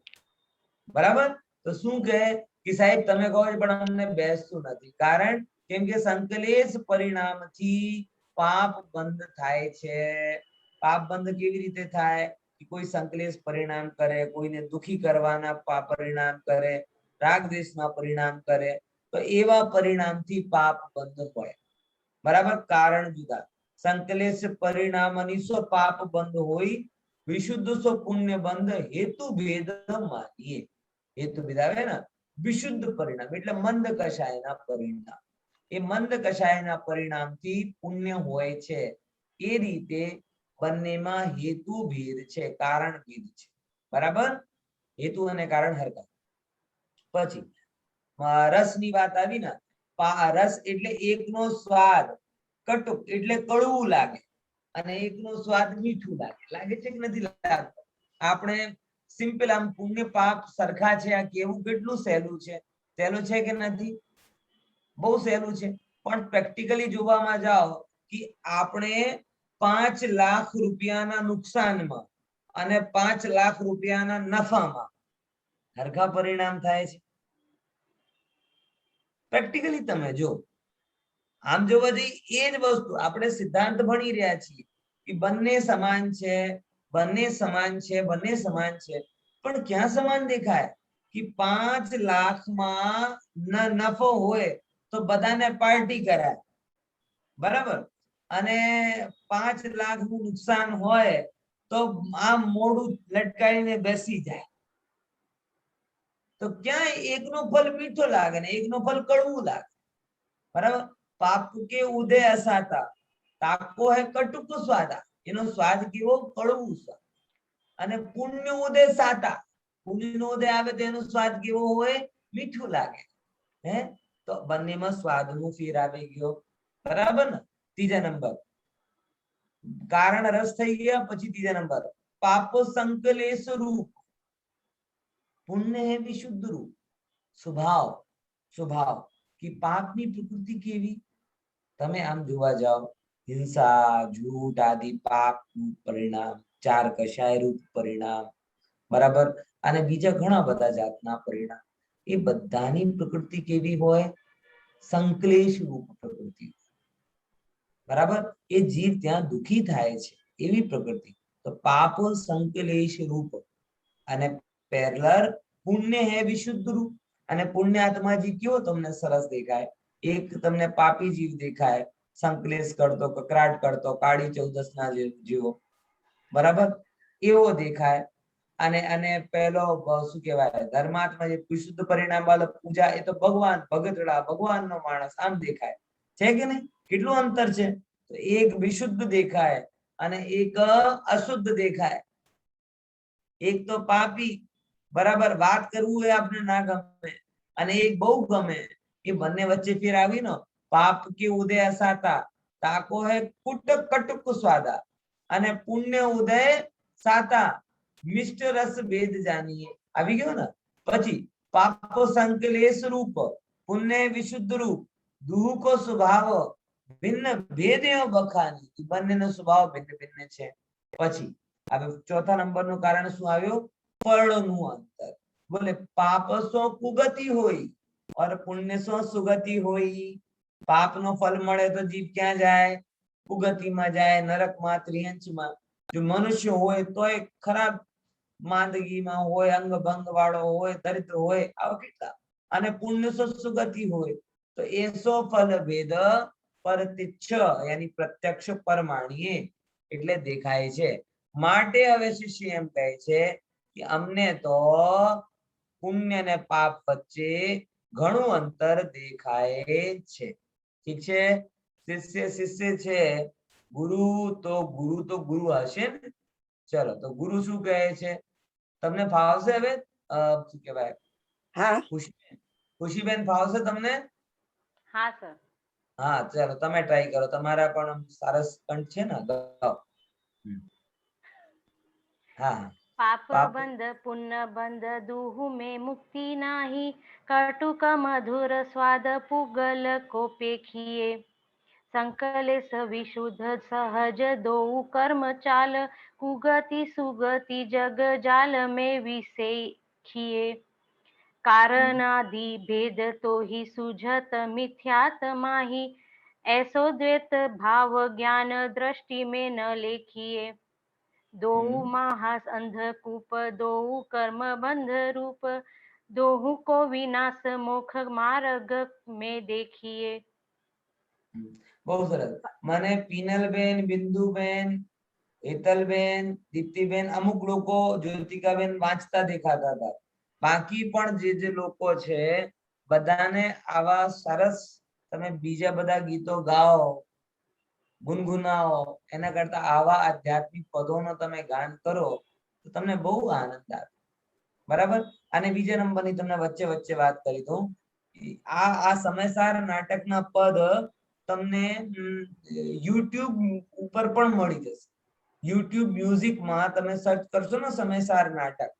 બરાબર. તો શું કહે કે સાહેબ તમે કહો છો પણ અમને બેસતું નથી. કારણ કેમ કે સંકલેશ પરિણામથી પાપ બંધ થાય છે. પાપ બંધ કેવી રીતે થાય? કે કોઈ સંકલેશ પરિણામ કરે, કોઈને દુખી કરવાના પરિણામ કરે, રાગ દ્વેષના પરિણામ કરે, તો એવા પરિણામથી પાપ બંધ હોય. બરાબર. કારણ જુદા. સંકલેશ પરિણામની સો પાપ બંધ હોય, વિશુદ્ધ સો પુણ્ય બંધ, હેતુ ભેદ માનીએ. હેતુ ભેદ આવે ને, વિશુદ્ધ પરિણામ એટલે મંદ કષાયના પરિણામ. એ મંદ કષાયના પરિણામથી પુણ્ય હોય છે. એ રીતે બંનેમાં હેતુ ભેદ છે, કારણ ભેદ છે. બરાબર. હેતુ અને કારણ હરખા. પછી રસની વાત આવી ને, રસ એટલે એકનો સ્વાદ કટુક એટલે કડવું લાગે અને એકનો સ્વાદ મીઠું લાગે. લાગે છે કે નથી લાગતું? આપણે સિમ્પલ આમ પુણ્ય પાપ સરખા છે આ કેવું કેટલું સહેલું છે? સહેલું છે કે નથી? બહુ સહેલું છે. પણ પ્રેક્ટિકલી જોવામાં જાઓ કે આપણે 5 લાખ રૂપિયાના નુકસાનમાં અને 5 લાખ રૂપિયાના નફામાં હરખા પરિણામ થાય છે. પ્રેક્ટિકલી તમે જો આમ જોવા જઈએ એ જ વસ્તુ આપણે સિદ્ધાંત ભણી રહ્યા છીએ કે બંને સમાન છે, બંને સમાન છે, બંને સમાન છે. પણ ક્યાં સમાન દેખાય? કે 5 લાખમાં નફો હોય તો બધાને પાર્ટી કરાય. બરાબર. અને 5 લાખનું નુકસાન હોય તો આમ મોઢું લટકાવીને બેસી જાય. તો ક્યાં એકનો ફલ મીઠો લાગે ને એકનો ફલ કડવું લાગે. બરાબર. પાપ કે ઉદય અસાતા, તાકો હે કટુક સ્વાદા. એનો સ્વાદ કેવો? કડવું સ્વાદ. અને પુણ્ય ઉદય સાતા, પુણ્યનો ઉદય આવે તો એનો સ્વાદ કેવો હોય? મીઠું લાગે. હે તો બંનેમાં સ્વાદનું ફેર આવી ગયો. બરાબર ને. ત્રીજા નંબર કારણ રસ થઈ ગયા. પછી ત્રીજા નંબર પાપો સંકલેશ રૂપ, પુण्य है विशुद्ध रूप. स्वभाव कि पापनी प्रकृति केवी? તમે આમ જોવા જાઓ, હિંસા, झूठ आदि પાપ પરિણામ, 4 કષાય રૂપ પરિણામ. બરાબર. અને બીજા ઘણા બધા જાતના પરિણામ. એ બધાની પ્રકૃતિ કેવી હોય? સંકલેશ રૂપ પ્રકૃતિ. બરાબર. એ જીવ ત્યાં દુખી થાય છે એવી પ્રકૃતિ. તો પાપ સંકલેશ રૂપ અને પેરલર પુણ્ય હે વિશુદ્ધ રૂપ. અને પુણ્ય આત્માજી કયો તમને સરસ દેખાય? એક તમને પાપી જીવ દેખાય, સંકલેશ કરતો, કકરાટ કરતો, કાળી ચૌદસના જીવો. બરાબર. એવો દેખાય. અને પેલો શું કહેવાય? ધર્માત્મા જે વિશુદ્ધ પરિણામ વાળો પૂજા, એ તો ભગવાન ભગતડા ભગવાનનો માણસ આમ દેખાય છે કે નહીં? કેટલું અંતર છે? તો એક વિશુદ્ધ દેખાય અને એક અશુદ્ધ દેખાય. એક તો પાપી, બરાબર, વાત કરવું હોય આપણે ના ગમે, અને એક બહુ ગમે. એ બંને વચ્ચે ફેર આવી ને पाप के उदय साता ताको है कुट कटुक स्वादा અને પુણ્ય ઉદય સાતા મિષ્ટ રસ ભેદ જાનીએ આવી ગયો ને પછી પાપ સંકલેશ રૂપ પુણ્ય વિશુદ્ધ રૂપ દુઃ કો સ્વભાવ ભિન્ન ભેદે બખાની બંનેનો સ્વભાવ ભિન્ન ભિન્ન છે પછી હવે ચોથા નંબરનું કારણ શું આવ્યું ફળનું અંતર બોલે પાપ સો કુગતિ હોય और पुण्य सो सुगति होई पाप नो फल મળે તો જીવ ક્યાં જાય કુગતિમાં જાય નરકમાં ત્રિયંચમાં જો મનુષ્ય હોય તોય ખરાબ માંદગીમાં હોય અંગ ભંગ વાળો હોય દરિદ્ર હોય આવા કેટલા અને પુણ્ય સો સુગતિ હોય તો એસો ફલ ભેદ પરતિચ્છ यानी प्रत्यक्ष પરમાણીએ એટલે દેખાય છે માટે હવે શિષ્ય એમ કહે છે કે અમને તો પુણ્ય અને પાપ વચ્ચે ઘણું અંતર દેખાય છે ઠીક છે શિષ્ય શિષ્ય છે ગુરુ તો ગુરુ હશે ને ચલો તો ગુરુ શું કહે છે તમને ફાવશે હવે શું કહેવાય હા ખુશીબેન ફાવશે તમને હા સર હા ચલો તમે ટ્રાય કરો તમારા પણ સરસ કંઠ છે ને ગાઓ હા पाप पाप- बंध पुण्य बंध दुहु में मुक्ति नाही कटुक मधुर स्वाद पुगल को पेखिए संकलेश विशुद्ध सहज दो कर्म चाल कुगति सुगति जग जाल में विसेखिए कारणादि भेद तो ही सुझत मिथ्यात माही ऐसो द्वैत भाव ज्ञान दृष्टि में न लेखिए दो महास अंधकूप दो कर्म बंध रूप दोहु को विनाश मोक्ष मार्ग में देखिए બહુ સરસ મને પીનલબેન બિંદુબેન હેતલબેન દીપ્તિબેન અમુક લોકો જ્યોતિકાબેન વાંચતા દેખાતા હતા બાકી પણ જે લોકો છે બધાને આવા સરસ તમે બીજા બધા ગીતો ગાઓ ગુનગુનાઓ એના કરતા આવા આધ્યાત્મિક પદોનો તમે ગાન કરો તો તમને બહુ આનંદ આવે બરાબર અને બીજા નંબરની તમને વચ્ચે વચ્ચે વાત કરી દઉં આ સમયસાર નાટકના પદ તમને YouTube ઉપર પણ મળી જશે YouTube મ્યુઝિક માં તમે સર્ચ કરશો ને સમયસાર નાટક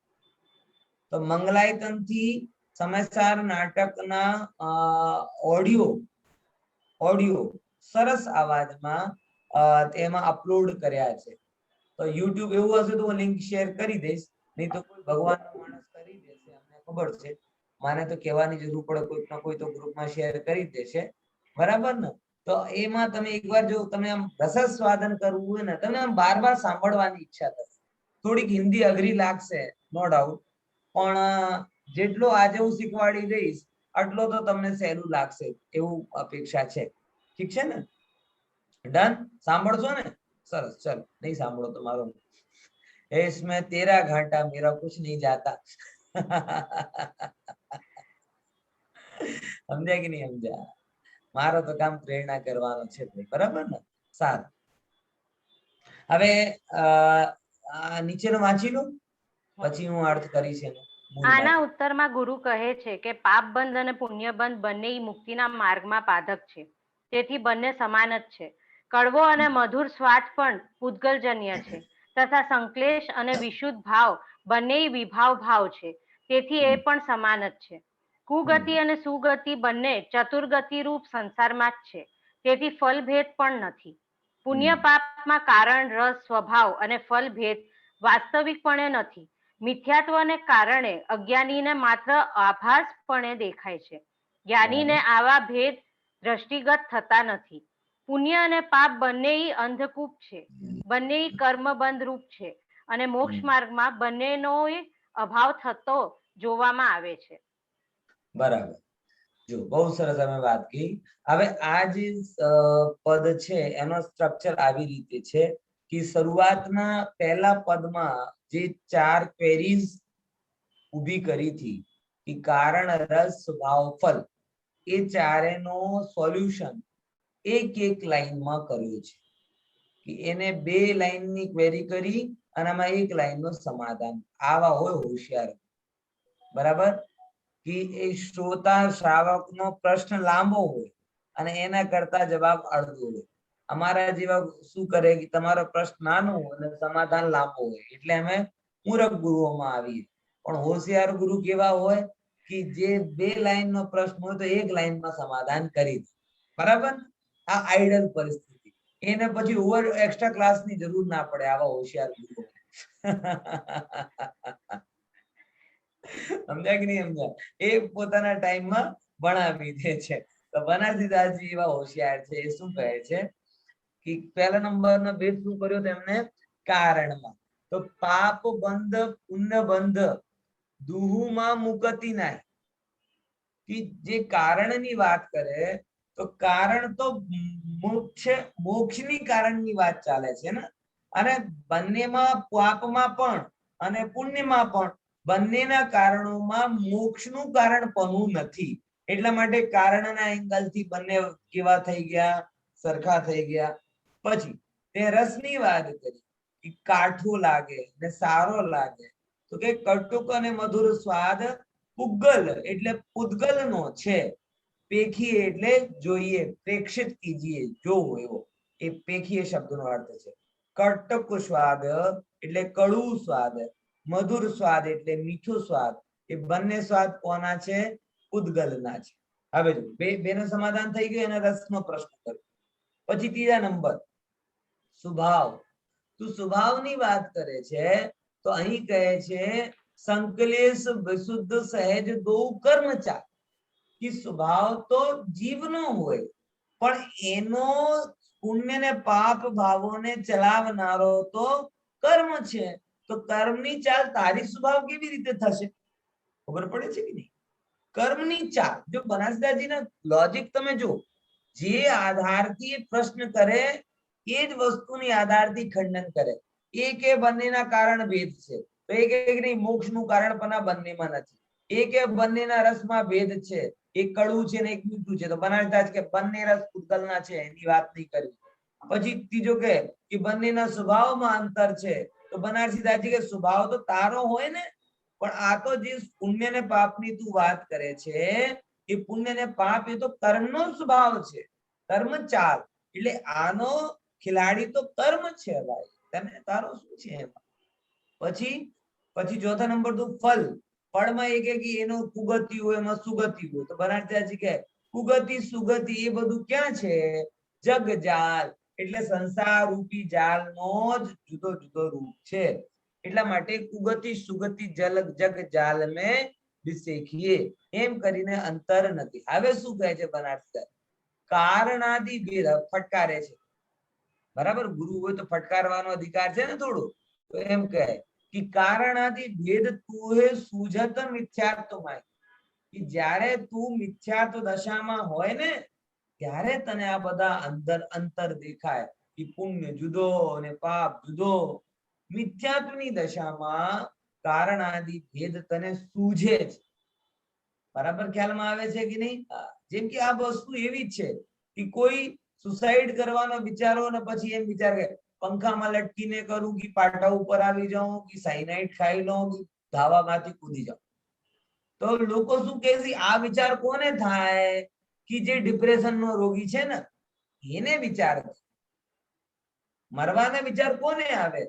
તો મંગલાયતન થી સમયસાર નાટકના ઓડિયો સરસ અવાજમાં તેમાં અપલોડ કર્યા છે તો YouTube એવું હશે તો હું લિંક શેર કરી દઈશ નહીં તો કોઈ ભગવાનનો માણસ કરી દેશે અમને ખબર છે માને તો કહેવાની જરૂર પડે કોઈક ના કોઈ તો ગ્રુપમાં શેર કરી દેશે બરાબર ને તો એમાં તમે એકવાર જો તમે આમ રસસ્વાદન કરવું હોય ને તમે આમ બાર સાંભળવાની ઈચ્છા થશે થોડીક હિન્દી અઘરી લાગશે નો ડાઉટ પણ જેટલો આજે હું શીખવાડી દઈશ આટલો તો તમને સહેલું લાગશે એવું અપેક્ષા છે ઠીક છે ને ડન સાંભળશો ને સરસ ચલ નહીં સાંભળો તો મારો इसमें तेरा घाटा मेरा कुछ नहीं जाता સમજ્યા કે નહીં સમજ્યા મારો તો કામ પ્રેરણા કરવાનો છે બરાબર ને સારું હવે નીચેનો વાંચી લો પછી હું અર્થ કરીશ એનો આના ઉત્તરમાં ગુરુ કહે છે કે પાપ બંધ અને પુણ્ય બંધ બંને મુક્તિના માર્ગમાં પાદક છે તેથી બંને સમાન જ છે કડવો અને મધુર સ્વાદ પણ પૂતગલજન્ય છે તથા સંક્લેશ અને વિશુદ્ધ ભાવ બંને વિભાવ ભાવ છે તેથી એ પણ સમાન જ છે કુગતિ અને સુગતિ બંને ચતુર્ગતિ રૂપ સંસારમાં જ છે તેથી ફલ ભેદ પણ નથી પુણ્ય પાપમાં કારણ રસ સ્વભાવ અને ફલ ભેદ વાસ્તવિકપણે નથી મિથ્યાત્વને કારણે અજ્ઞાનીને માત્ર આભાસપણે દેખાય છે જ્ઞાનીને આવા ભેદ દ્રષ્ટિગત થતા નથી પુણ્ય અને પાપ બંને અંધકૂપ છે બંને કર્મબંધ રૂપ છે અને મોક્ષ માર્ગમાં બંનેનો અભાવ થતો જોવામાં આવે છે બરાબર જો બહુ સરસ અમે વાત કરી હવે આ જે પદ છે એનો સ્ટ્રક્ચર આવી રીતે છે કે શરૂઆતના પહેલા પદમાં જે 4 ક્વેરીઝ ઊભી કરી હતી કે કારણ રસ સ્વભાવ ફલ એ ચારેનો સોલ્યુશન એક લાઈનમાં કર્યું છે કે એને 2 લાઈનની ક્વેરી કરી અને આમાં 1 લાઈનનું સમાધાન આવા હોય હોશિયાર બરાબર કે એ શ્રોતા શ્રાવકનો પ્રશ્ન લાંબો હોય અને એના કરતા જવાબ અડધો હોય. અમારા જેવા શું કરે કે તમારો પ્રશ્ન નાનો અને સમાધાન લાંબો હોય એટલે અમે મૂરખ ગુરુઓમાં આવીએ. પણ હોશિયાર ગુરુ કેવા હોય કે જે 2 લાઈનનો પ્રશ્ન હોય તો 1 લાઈનમાં સમાધાન કરી દે. બરાબર? આ આઈડલ પરિસ્થિતિ. એને પછી ઓવર એક્સ્ટ્રા ક્લાસની જરૂર ના પડે આવા હોશિયાર ગુરુઓ. સમજ્યા કે નહીં સમજ્યા? એ પોતાના ટાઈમમાં ભણાવી દે છે. તો બનારસીદાસજી એવા હોશિયાર છે. એ શું કહે છે કે પહેલા નંબરનો ભેદ શું કર્યો તેમને? કારણમાં. તો પાપ બંધ પુણ્ય બંધ દુહુમાં મુકતી નાય. કે જે કારણની વાત કરે તો કારણ તો મોક્ષની કારણની વાત ચાલે છે ને. અને બંનેમાં પાપમાં પણ અને પુણ્યમાં પણ બંનેના કારણોમાં મોક્ષનું કારણ પણ નથી. એટલા માટે કારણના એંગલથી બંને કેવા થઈ ગયા? સરખા થઈ ગયા. પછી તે રસની વાત કરી કે કાઠું લાગે ને સારો લાગે. તો કે કટુક અને મધુર સ્વાદ પુગ્ગલ એટલે પૂતગલનો છે. પેખી એટલે જોઈએ, પ્રેક્ષિત કીજીએ, જોવો એવો. એ પેખીય શબ્દનો અર્થ છે. કટક સ્વાદ એટલે કડવું સ્વાદ, મધુર સ્વાદ એટલે મીઠું સ્વાદ. એ બંને સ્વાદ કોના છે? પૂતગલના છે. હવે જો બેનું સમાધાન થઈ ગયું. અને રસનો પ્રશ્ન કર્યો. પછી ત્રીજા નંબર સ્વભાવ. તું સ્વભાવની વાત કરે છે તો અહીં કહે છે સંકલેશ વિશુદ્ધ સહેજ દો કર્મચાર. કે સ્વભાવ તો જીવનો હોય પણ એનો પુણ્ય ને પાપ ભાવોને ચલાવનારો તો કર્મ છે. તો કર્મની ચાલ તારી સ્વભાવ કેવી રીતે થશે? ખબર પડે છે કે નહીં? કર્મની ચાલ. જો બનાસદાસજીના લોજિક તમે જો, જે આધારથી પ્રશ્ન કરે એ જ વસ્તુની આધારથી ખંડન કરે. એક એ બંનેના કારણ ભેદ છે તો એક નહીં, મોક્ષનું કારણ પણ આ બંનેમાં નથી. એક એ બંનેના રસમાં ભેદ છે, એક કડવું છે ને એક મીઠું છે. તો બનાસદાસ કે બંને રસ પૂતગલના છે, એની વાત નહીં કરવી. પછી ત્રીજો કે બંનેના સ્વભાવમાં અંતર છે. તો બનારસીદાસજી કે સ્વભાવ તો તારો હોય ને, પણ આ તો જે પુણ્ય ને પાપની તું વાત કરે છે એ પુણ્ય ને પાપ એ તો કર્મનો સ્વભાવ છે, કર્મ ચાલ. એટલે આનો ખિલાડી તો કર્મ છે ભાઈ. તને તારો શું છે એમાં? પછી ચોથા નંબર તું ફલ. ફળમાં એ કે એનું કુગતિ હોય, એમાં સુગતિ હોય. તો બનારસીદાસજી કહે કુગતિ સુગતિ એ બધું ક્યાં છે? જગ જાલ. એટલે સંસાર રૂપી જાલનો જ જુદો જુદો રૂપ છે. એટલા માટે કુગતિ સુગતિ જગ જાલ મેં વિશેખીએ એમ કરીને અંતર નથી. હવે શું કહે છે બનારસીદાસ? કારણાદિ ભેદ ફટકારે છે. બરાબર? ગુરુ હોય તો ફટકારવાનો અધિકાર છે ને થોડું. તો એમ કહે કે કારણાદિ ભેદ તું હે સુજત મિથ્યાત્વમાં. કે જ્યારે તું મિથ્યાત્વ દશામાં હોય ને ત્યારે તને આ બધા અંતર દેખાય કે પુણ્ય જુદો અને પાપ જુદો. મિથ્યાત્વની દશામાં કારણાદિ ભેદ તને સૂઝે છે. બરાબર ખ્યાલમાં આવે છે કે નહીં? જેમ કે આ વસ્તુ એવી જ છે કે કોઈ સુસાઇડ કરવાનો વિચારો ને પછી એમ વિચાર કે પંખામાં લટકીને કરું કે પાટા ઉપર આવી જાઉં કે સાયનાઇડ ખાઈ લઉં કે ધાવામાંથી કૂદી જાઉં. તો લોકો શું કહે છે? આ વિચાર કોને થાય? કે જે ડિપ્રેશન નો રોગી છે ને એને વિચાર. મરવાના વિચાર કોને આવે?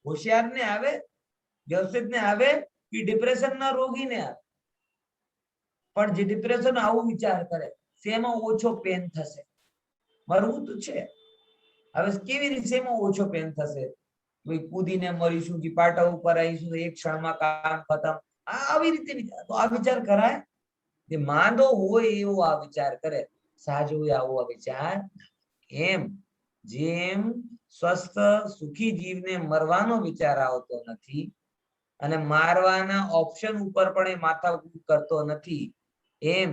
હોશિયાર ને આવે, વ્યવસ્થિત ને આવે કે ડિપ્રેશન ના રોગી ને આવે? પણ જે ડિપ્રેશન આવું વિચાર કરે શેમાં ઓછો પેન થશે? મરવું તો છે. હવે કેવી રીતે એમાં ઓછો પેન થશે? કૂદીને મરીશું કે પાટા ઉપર આવીશું એક ક્ષણમાં કામ ખતમ. આવી રીતે વિચાર. તો આ વિચાર કરાય? જે માંદો હોય એવો આ વિચાર કરે, સાજો હોય આવો આ વિચાર. એમ જેમ સ્વસ્થ સુખી જીવને મરવાનો વિચાર આવતો નથી અને મારવાના ઓપ્શન ઉપર પણ એ માથાકૂટ કરતો નથી, એમ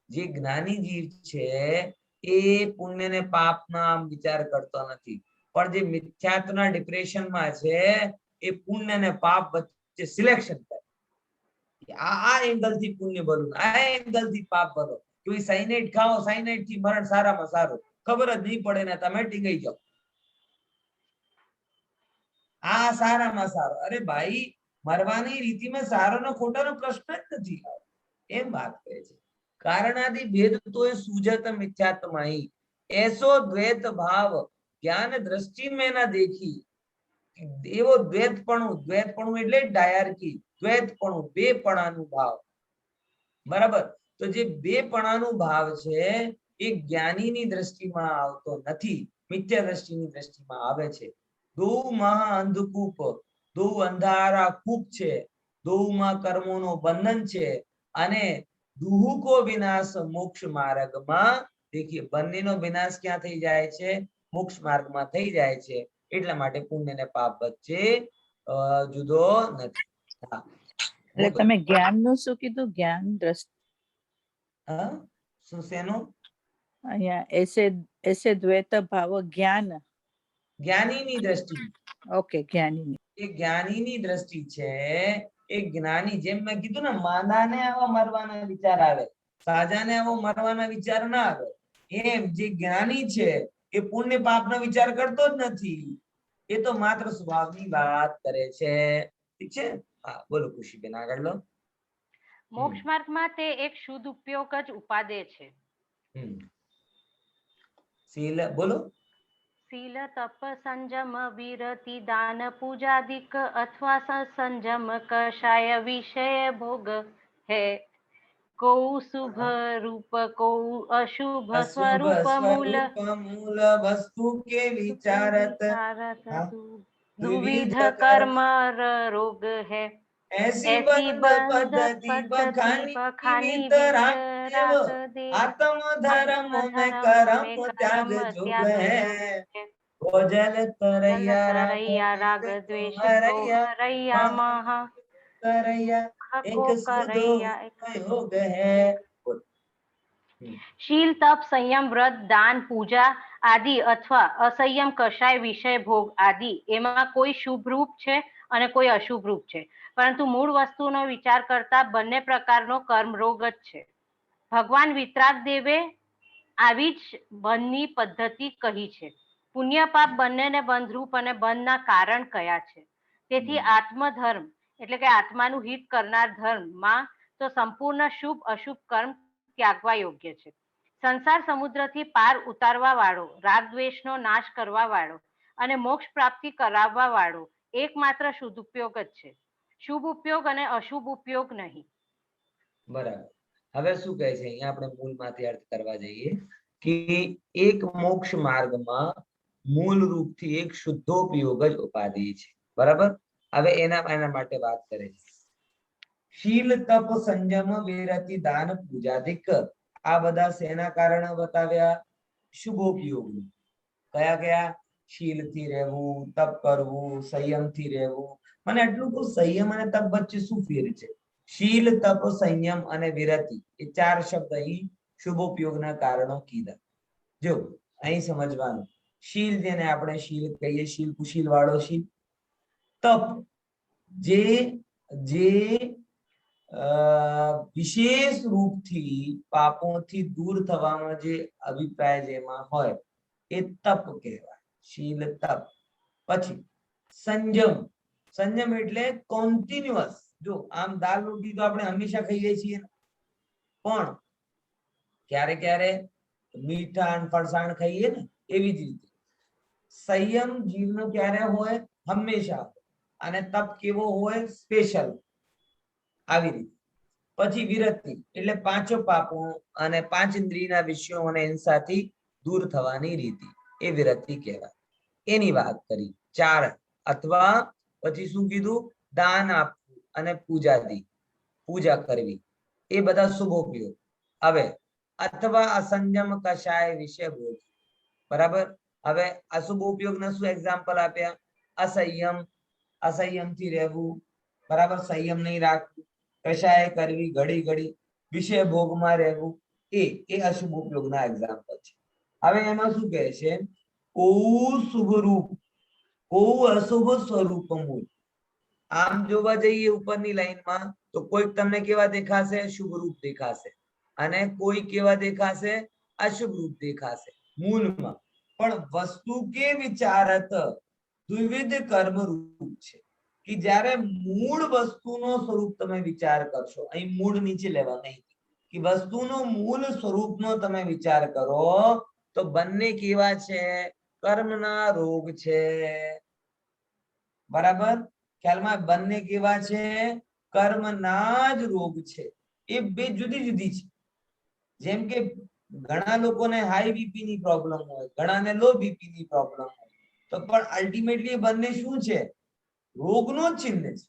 જે જ્ઞાની જીવ છે એ પુણ્ય ને પાપના વિચાર કરતો નથી. પણ જે મિથ્યાત્વના ડિપ્રેશનમાં છે એ પુણ્ય અને પાપ વચ્ચે સિલેક્શન કરે. આ એંગલ થી પુણ્ય ભલું, આ એંગલ થી પાપ ભલો. કોઈ સાયનાઇડ ખાઓ, સાયનાઇડ થી મરણ સારામાં સારું. ખબર જ નહીં પડે ને તમે ટીંગાઈ જાઓ. આ સારામાં સારો. અરે ભાઈ, મરવાની રીતિમાં સારો ને ખોટાનો પ્રશ્ન જ નથી. એમ વાત કહે છે. કારણાદિ ભેદ તો એ સુજત મિથ્યાત્મહી એસો દ્વૈત ભાવ જ્ઞાન દ્રષ્ટિ મેં ના દેખી એવો દ્વૈતપણું એટલે ડાયર્કી દ્વૈતપણું બેપણાનું ભાવ બરાબર તો જે બેપણાનું ભાવ છે એ જ્ઞાનીની દ્રષ્ટિમાં આવતો નથી મિથ્યા દ્રષ્ટિની દ્રષ્ટિમાં આવે છે દો મહા અંધકૂપ દો અંધારા કૂપ છે દોમાં કર્મોનો બંધન છે અને દુહુકો વિનાશ મોક્ષ માર્ગમાં દેખીએ બંનેનો વિનાશ ક્યાં થઈ જાય છે મોક્ષ માર્ગમાં થઈ જાય છે એટલા માટે પુણ્ય ને પાપ વચ્ચે જુદો નથી એટલે તમે જ્ઞાનનું શું કીધું જ્ઞાન દ્રષ્ટિ શું શેનું અહીંયા એસે દ્વૈત ભાવ જ્ઞાન જ્ઞાનીની દ્રષ્ટિ ઓકે જ્ઞાની એ જ્ઞાનીની દ્રષ્ટિ છે એ જ્ઞાની જેમ મેં કીધું ને માંદાને આવા મરવાના વિચાર આવે સાજાને આવો મરવાના વિચાર ના આવે એમ જે જ્ઞાની છે એ પુણ્ય પાપનો વિચાર કરતો જ નથી એ તો માત્ર સ્વભાવની વાત કરે છે ઠીક છે હા બોલો ખુશીબેન આગળ લો મોક્ષ માર્ગમાં તે એક શુદ્ધ ઉપયોગ જ ઉપાદે છે શીલ બોલો શીલ તપ સંજમ વિરતિ દાન પૂજાદિક અથવા સંજમ કષાય વિષય ભોગ હે કો શુભ રૂપ કો અશુભ સ્વરૂપ મૂલ વસ્તુ કે વિચારત दुविध कर्म रोग है ऐसी बंद पद्धति बखानी वितराग आत्म धर्म में कर्म त्याग जोग है ओजल तरैया राग द्वेष करैया महा करैया एक योग है शील तप संयम व्रत दान पूजा आदि अथवा असंयम कषाय विषय भोग आदि एમાં કોઈ શુભ રૂપ છે અને કોઈ અશુભ રૂપ છે પરંતુ મૂળ વસ્તુનો વિચાર કરતા બંને પ્રકારનો કર્મ રોગ જ છે ભગવાન વિતરાગ દેવે આવી જ બંધની પદ્ધતિ કહી છે પુણ્ય પાપ બંનેને બંધરૂપ અને બંધના કારણ કયા છે તેથી આત્મધર્મ એટલે કે આત્માનું હિત કરનાર ધર્મમાં તો સંપૂર્ણ શુભ અશુભ કર્મ ત્યાગવા યોગ્ય છે સંસાર સમુદ્રથી પાર ઉતારવા વાળો રાગ દ્વેષનો નાશ કરવા વાળો અને મોક્ષ પ્રાપ્તિ કરાવવા વાળો એકમાત્ર શુદ્ધ ઉપયોગ જ છે શુભ ઉપયોગ અને અશુભ ઉપયોગ નહીં બરાબર હવે શું કહે છે અહીંયા આપણે મૂળમાંથી અર્થ કરવા જઈએ કે એક મોક્ષ માર્ગમાં મૂળ રૂપથી એક શુદ્ધોપયોગ જ ઉપાધિ છે બરાબર હવે એના માટે વાત કરે છે શીલ તપ સંયમ વિરતિ દાન પૂજાદિક આ બધા શેના કારણે બતાવ્યા શુભોપયોગ કયા કયા શીલ થી રહેવું તપ કરવું સંયમ થી રહેવું મને એટલું કહું સંયમ અને તપ વચ્ચે શું ફેર છે શીલ તપ સંયમ અને વિરતિ એ ચાર શબ્દ અહીં શુભોપયોગના કારણો કીધા જો અહીં સમજવાનું શીલ જેને આપણે શીલ કહીએ શીલ કુશીલ વાળો શીલ તપ જે વિશેષ રૂપથી પાપોથી દૂર થવામાં જે અભિપ્રાય જેમાં હોય એ તપ કહેવાય શીલ તપ પછી સંયમ એટલે કોન્ટિન્યુઅસ જો આમ દાળ રોટલી તો આપણે હંમેશા ખાઈએ છીએ પણ ક્યારે ક્યારે મીઠાણ ફરસાણ ખાઈએ ને એવી જ રીતે સંયમ જીવનો ક્યારે હોય હંમેશા અને તપ કેવો હોય સ્પેશિયલ આવી રીતે પછી વિરતિ એટલે પાંચો પાપો અને પાંચ ઇન્દ્રિયના વિષયો અને હિંસાથી દૂર થવાની રીતિ એ વિરતિ કહેવાય એની વાત કરી ચાર અથવા પછી શું કીધું દાન આપવું અને પૂજા કરવી એ બધા શુભોપયોગ હવે અથવા અસંયમ કષાય વિષય ભોગ બરાબર હવે અશુભ ઉપયોગના શું એક્ઝામ્પલ આપ્યા અસંયમથી રહેવું બરાબર સંયમ નહીં રાખવું કશાય કરવી ઘડી વિષય ભોગમાં રહેવું એ અશુભ ઉપયોગના એક્ઝામ્પલ છે હવે એમાં શું કહે છે કો શુભ રૂપ કો અશુભ સ્વરૂપ મૂળ આમ જોવા જઈએ ઉપરની લાઈનમાં તો કોઈક તમને કેવા દેખાશે શુભ રૂપ દેખાશે અને કોઈ કેવા દેખાશે અશુભ રૂપ દેખાશે મૂળમાં પણ વસ્તુ કે વિચારત દ્વિવિધ કર્મ રૂપ છે કે જ્યારે મૂળ વસ્તુનો સ્વરૂપ તમે વિચાર કરશો અહીં મૂળ નીચે લેવા નહીં કે વસ્તુનો મૂળ સ્વરૂપનો તમે વિચાર કરો તો બંને કેવા છે? કર્મના રોગ છે. બરાબર? ખ્યાલમાં? બંને કેવા છે? કર્મના જ રોગ છે. એ બે જુદી જુદી છે. જેમ કે ઘણા લોકોને હાઈ બીપી ની પ્રોબ્લેમ હોય, ઘણાને લો બીપી ની પ્રોબ્લેમ હોય, તો પણ અલ્ટિમેટલી બંને શું છે? રોગનો જ ચિહ્ન છે.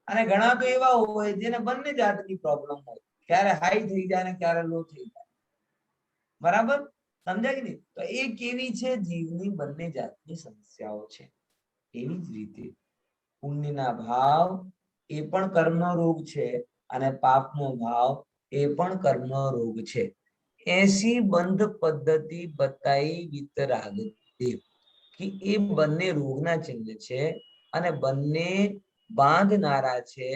અને ઘણા તો એવા હોય જેને બંને જાતની પ્રોબ્લેમ હોય, ક્યારે હાઈ થઈ જાય ને ક્યારે લો થઈ જાય. બરાબર? સમજાય કે નહીં? તો એ કેવી છે? જીવની બંને જાતની સમસ્યાઓ છે. એવી જ રીતે પુણ્યના ભાવ એ પણ કર્મનો રોગ છે અને પાપનો ભાવ એ પણ કર્મનો રોગ છે. એસી બંધ પદ્ધતિ બતાઈ વિતરાગદેવ કે એ બંને રોગના ચિહ્ન છે અને બંને બાંધનારા છે.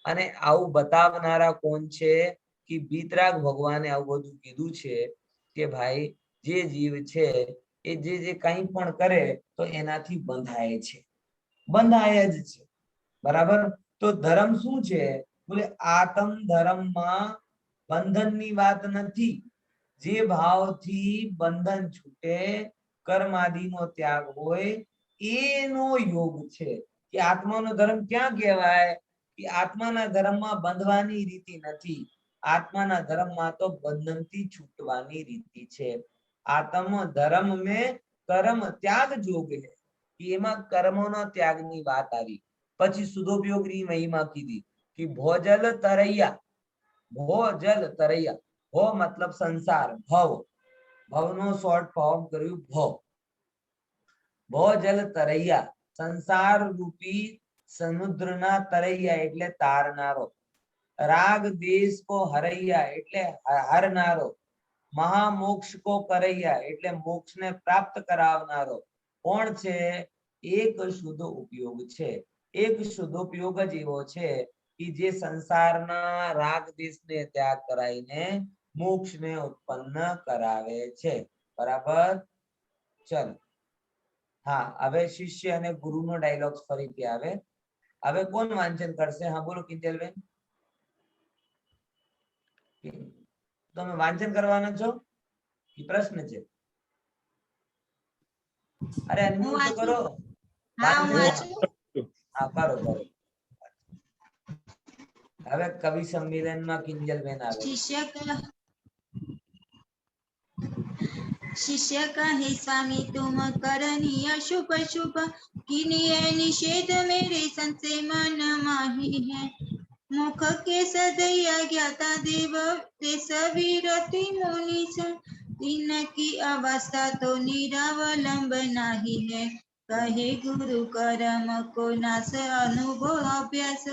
અને આવું બતાવનારા કોણ છે? કે વિતરાગ ભગવાને આવું બધું કીધું છે કે ભાઈ જે જીવ છે એ જે કંઈ પણ કરે તો એનાથી બંધાય છે, બંધાય જ છે. બરાબર? તો ધર્મ શું છે? બોલે આત્મ ધર્મમાં બંધનની વાત નથી. જે ભાવથી બંધન છૂટે, કર્માદિનો ત્યાગ હોય, એનો યોગ છે. કે આત્માનો ધર્મ ક્યાં કહેવાય? કે આત્માના ધર્મમાં બંધવાની રીતિ નથી. આત્માના ધર્મમાં તો બંધનથી છૂટવાની રીતિ છે. આત્મ ધર્મ મેં કર્મ ત્યાગ જોગ હે. એમાં કર્મોનો ત્યાગની વાત આવી. પછી સુધોપયોગની મહિમા કીધી કે ભોજલ તરૈયા. ભોજલ તરૈયા, ભો મતલબ સંસાર, ભવ. ભવનો શોર્ટ ફોર્મ કર્યું ભવ. ભોજલ તરૈયા, સંસાર રૂપી સમુદ્રના તરૈયા એટલે તારનારો. રાગ દેશ કો હરૈયા એટલે હરનારો. મહામોક્ષ કો કરૈયા એટલે મોક્ષને પ્રાપ્ત કરાવનારો કોણ છે? એક શુદ્ધ ઉપયોગ છે. એક શુદ્ધ ઉપયોગ જ એવો છે કે જે સંસારના રાગ દેશને ત્યાગ કરાવીને મોક્ષને ઉત્પન્ન કરાવે છે. બરાબર? ચલો, હા, હવે શિષ્ય અને ગુરુનો ડાયલોગ ફરીથી આવે. હવે કોણ વાંચન કરશે? હા બોલો કિંજલબેન. તમે વાંચન કરવાના છો કે પ્રશ્ન છે? અરે અનમ્યુટ તો કરો. હા, હું વાંચન. વાંચું. હા, કરો કરો. હવે કવિ સંમેલનમાં કિંજલબેન આવે. शिष्य कहे स्वामी तुम करनीय शुभ शुभ किनिए निषेध मेरे संशय मन माही है मुख के सदैया ज्ञाता देव देश विरति मुनीश इनकी अवस्था तो निरावलंब नाही है कहे गुरु कर्म को नाश अनुभव अभ्यास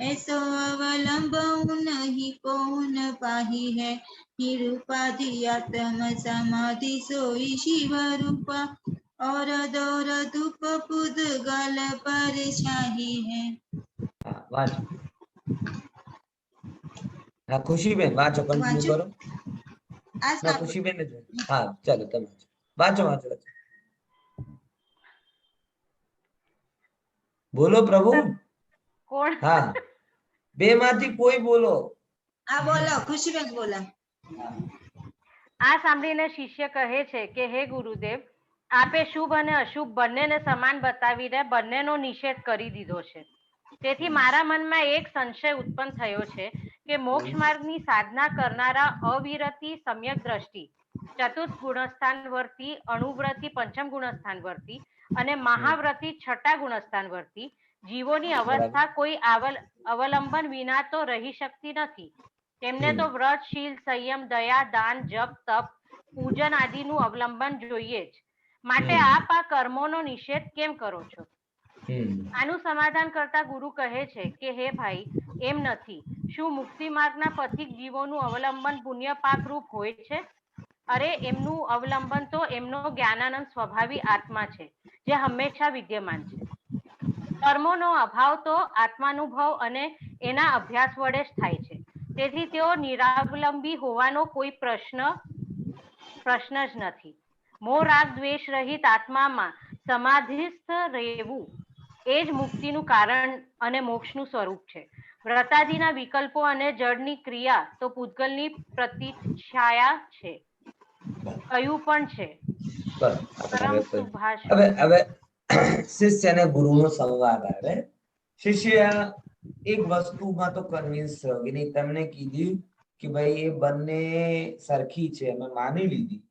ऐसो अवलंब नहीं कौन पाही है निरुपाधि आत्म समाधि सोई शिव रूपा और दौर धूप पुद गल पर छाही है। હા, વાંચો. હા, ખુશીબેન વાંચો, કન્ટિન્યુ કરો. ના, ખુશીબેન જ. હા, ચાલો તમે વાંચો વાંચો. બોલો પ્રભુ. કોણ? હા, બે માંથી કોઈ બોલો. હા બોલો, ખુશીબેન બોલો. આ સાંભળીને શિષ્ય કહે છે કે હે ગુરુદેવ, આપે શુભ અને અશુભ બંનેને સમાન બતાવીને બંનેનો નિષેધ કરી દીધો છે. તેથી મારા મનમાં એક સંશય ઉત્પન્ન થયો છે કે મોક્ષ માર્ગની સાધના કરનારા અવિરતિ સમ્યક દ્રષ્ટિ, ચતુર્થ ગુણસ્થાન વર્તી, અણુવ્રતી પંચમ ગુણસ્થાન વર્તી અને મહાવ્રતી છઠ્ઠા ગુણસ્થાન વર્તી જીવોની અવસ્થા કોઈ અવલંબન વિના તો રહી શકતી નથી. તેમને તો વ્રત, શીલ, સંયમ, દયા, દાન, જપ, તપ, પૂજન આદિનું અવલંબન જોઈએ જ. માટે આપ આ કર્મોનો નિષેધ કેમ કરો છો? આનું સમાધાન કરતા ગુરુ કહે છે કે હે ભાઈ, એમ નથી. શું મુક્તિ માર્ગના પથિક જીવોનું અવલંબન પુણ્ય પાપ રૂપ હોય છે? અરે, એમનું અવલંબન તો એમનો જ્ઞાનાનંદ સ્વભાવી આત્મા છે, જે હંમેશા વિદ્યમાન છે. કર્મોનો અભાવ તો આત્માનુભવ અને એના અભ્યાસ વડે જ થાય છે. તેથી તેઓ નિરાવલંબી હોવાનો કોઈ પ્રશ્ન જ નથી. મોહ રાગ દ્વેષ રહિત આત્મામાં સમાધિસ્થ રહેવું એ જ મુક્તિનું કારણ અને મોક્ષનું સ્વરૂપ છે. વ્રતાદિના વિકલ્પો અને જળની ક્રિયા તો પૂતગલની પ્રતિછાયા છે. કયું પણ છે બસ પરમ હવે શુભાશુભ. હવે શિષ્ય અને ગુરુનો સંવાદ આવે. શિષ્ય એક વસ્તુમાં તો કન્વિન્સ થયો કે નહીં, તમને કીધું કે ભાઈ એ બંને સરખી છે, અમે માની લીધી,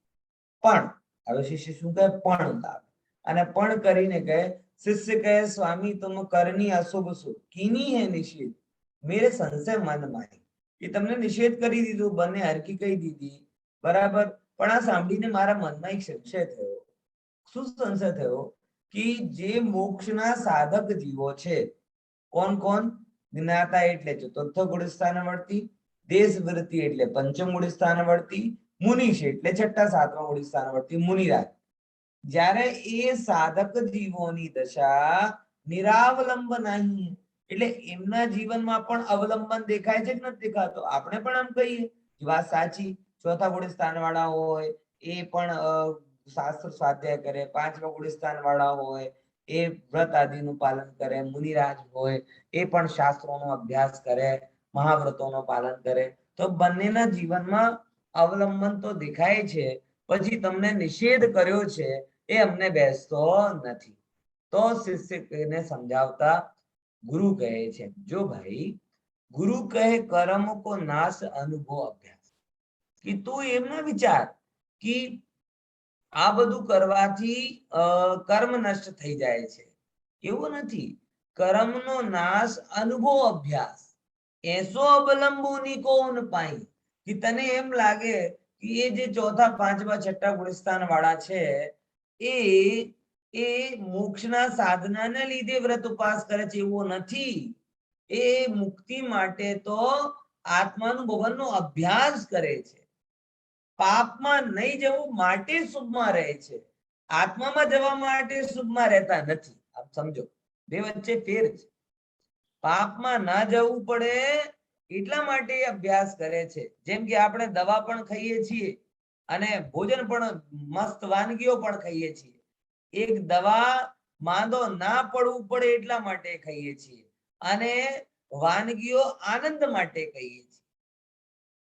પણ હવે શિષ્ય શું કહે? પણ લાવે. અને પણ કરીને કહે, शिष्य कहे स्वामी तुम करनी अशुभ शुभ कीनी है निषेध मेरे संशय मन माही. એ તમને નિષેધ કરી દીધું, બંને હરકી કહી દીધી, બરાબર, પણ આ સાંભળીને મારા મનમાં એક સંશય થયો. શું સંશય થયો? કે જે મોક્ષના સાધક જીવો છે, કોણ કોણ? જ્ઞાતા એટલે ચતુર્થ ગુણ સ્થાનવર્તી, દેશવૃત્તિ એટલે પંચમ ગુણ સ્થાનવર્તી, મુનિષ એટલે છઠ્ઠા સાતમા ગુણ સ્થાનવર્તી મુનિરાજ. જ્યારે એ સાધક જીવોની દશા નિરાવલંબ નહીં, એટલે એમના જીવનમાં પણ અવલંબન દેખાય છે કે નથી દેખાતો? આપણે પણ આમ કહીએ વાત સાચી, ચોથા ગુણ સ્થાન વાળા હોય એ પણ શાસ્ત્ર સ્વાધ્યાય કરે, પાંચમા ગુણ સ્થાન વાળા હોય એ વ્રત આદિનું પાલન કરે, મુનિરાજ હોય એ પણ શાસ્ત્રોનો અભ્યાસ કરે, મહાવ્રતોનું પાલન કરે, તો બંનેના જીવનમાં અવલંબન તો દેખાય છે. પછી તમને નિષેધ કર્યો છે એ અમને બેસતો નથી. તો શિષ્યને સમજાવતા ગુરુ કહે છે, જો ભાઈ ગુરુ કહે કર્મ કો નાશ અનુભવ અભ્યાસ, કે તું એમ ના વિચાર કે આ બધું કરવાથી કર્મ નષ્ટ થઈ જાય છે, એવું નથી. કર્મનો નાશ અનુભવ અભ્યાસ, એસો અવલંબોની કોણ પાઈ, કે તને એમ લાગે કે એ જે ચોથા પાંચમા છઠ્ઠા ગુણસ્થાન વાળા છે એ મોક્ષના સાધનાને લીધે વ્રત ઉપાસ કરે છે, એવું નથી. એ મુક્તિ માટે તો આત્માનું ભવનનો અભ્યાસ કરે છે, પાપમાં નહીં જવું માટે શુભમાં રહે છે, આત્મામાં જવા માટે શુભમાં રહેતા નથી. આપ સમજો, બે વચ્ચે ફેર છે. પાપમાં ના જવું પડે એટલા માટે અભ્યાસ કરે છે. જેમ કે આપણે દવા પણ ખાઈએ છીએ અને ભોજન પણ મસ્ત વાનગીઓ પણ ખાઈએ છીએ. એક દવા માંદો ના પડવું પડે એટલા માટે ખાઈએ છીએ, અને વાનગીઓ આનંદ માટે ખાઈએ છીએ.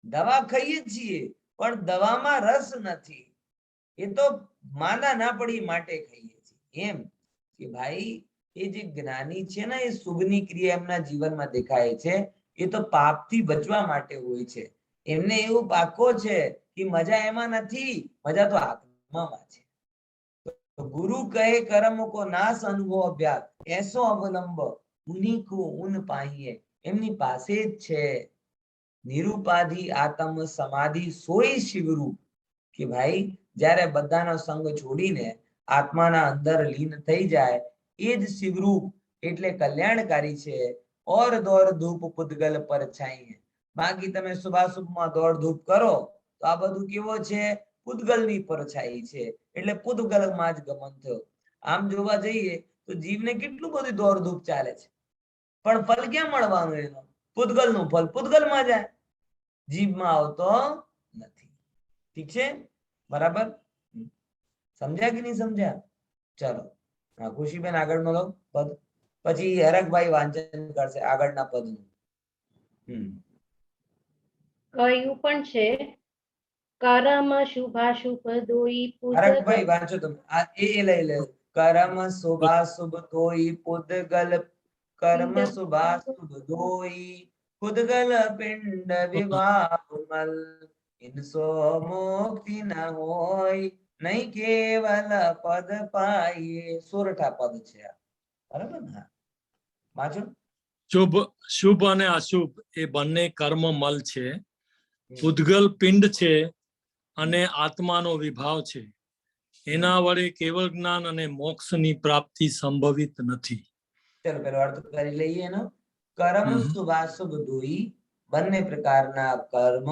દવા ખાઈએ છીએ પણ દવામાં રસ નથી, એ તો માંદા ના પડી માટે ખાઈએ છીએ. એમ કે ભાઈ એ જે જ્ઞાની છે ને, એ શુભની ક્રિયા એમના જીવનમાં દેખાય છે, એ તો પાપથી બચવા માટે હોય છે. એમને એવું પાકો છે કે મજા એમાં નથી, મજા તો આત્મામાં છે. ગુરુ કહે કર્મ કો નાશ અનુભવ અભ્યાસ, એસો અવલંબ ઉની કો ઉન પાઈએ, એમની પાસે જ છે. નિરૂપાધિ આત્મ સમાધિ સોય શિવરૂપ, કે ભાઈ જ્યારે બધાનો સંગ છોડીને આત્માના અંદર લીન થઈ જાય એ જ શિવરૂપ એટલે કલ્યાણકારી છે. ઓર દોર ધૂપ પુદ્ગલ પર છાઈએ, બાકી તમે શુભાશુભમાં દોડ ધૂપ કરો તો આ બધું કેવો છે? પૂતગલની પરછાઈ છે, એટલે પૂતગલમાં જ ગમન થયો. આમ જોવા જઈએ તો જીવને કેટલું બધું દોડ ધૂપ ચાલે છે, પણ ફલ ક્યાં મળવાનું? એનો પૂતગલનું ફલ પૂતગલમાં જાય, જીભમાં આવતો નથી. ઠીક છે, બરાબર? સમજ્યા કે નહીં સમજ્યા? ચલો, ખુશીબેન આગળનો લો પદ, પછી હરકભાઈ વાંચન કરશે આગળના પદનું. કયું પણ છે કર્મ શુભાશુભ દોઈ હરકભાઈ વાંચો તમે. આ એ લઈ લે, કર્મ શુભાશુભ દોઈ પૂતગલ, કર્મ શુભાશુભ દોઈ પૂતગલ પિંડ વિવાહમલ, ઇનસો મુક્તિ ન હોય નહીં કેવલ પદ પાઈએ. સોરઠા પદ છે આ, બરાબર ને? વાંચો. શુભ શુભ અને અશુભ એ બંને કર્મ મલ છે. પૂતગલ પિંડ છે અને આત્માનો વિભાવ છે. એના વડે કેવળ જ્ઞાન અને મોક્ષની પ્રાપ્તિ સંભવિત નથી. ચલો પેલો અર્થ કરી લઈએ એનો. કર્મ શુભાશુભ દોઈ, બંને પ્રકારના કર્મ,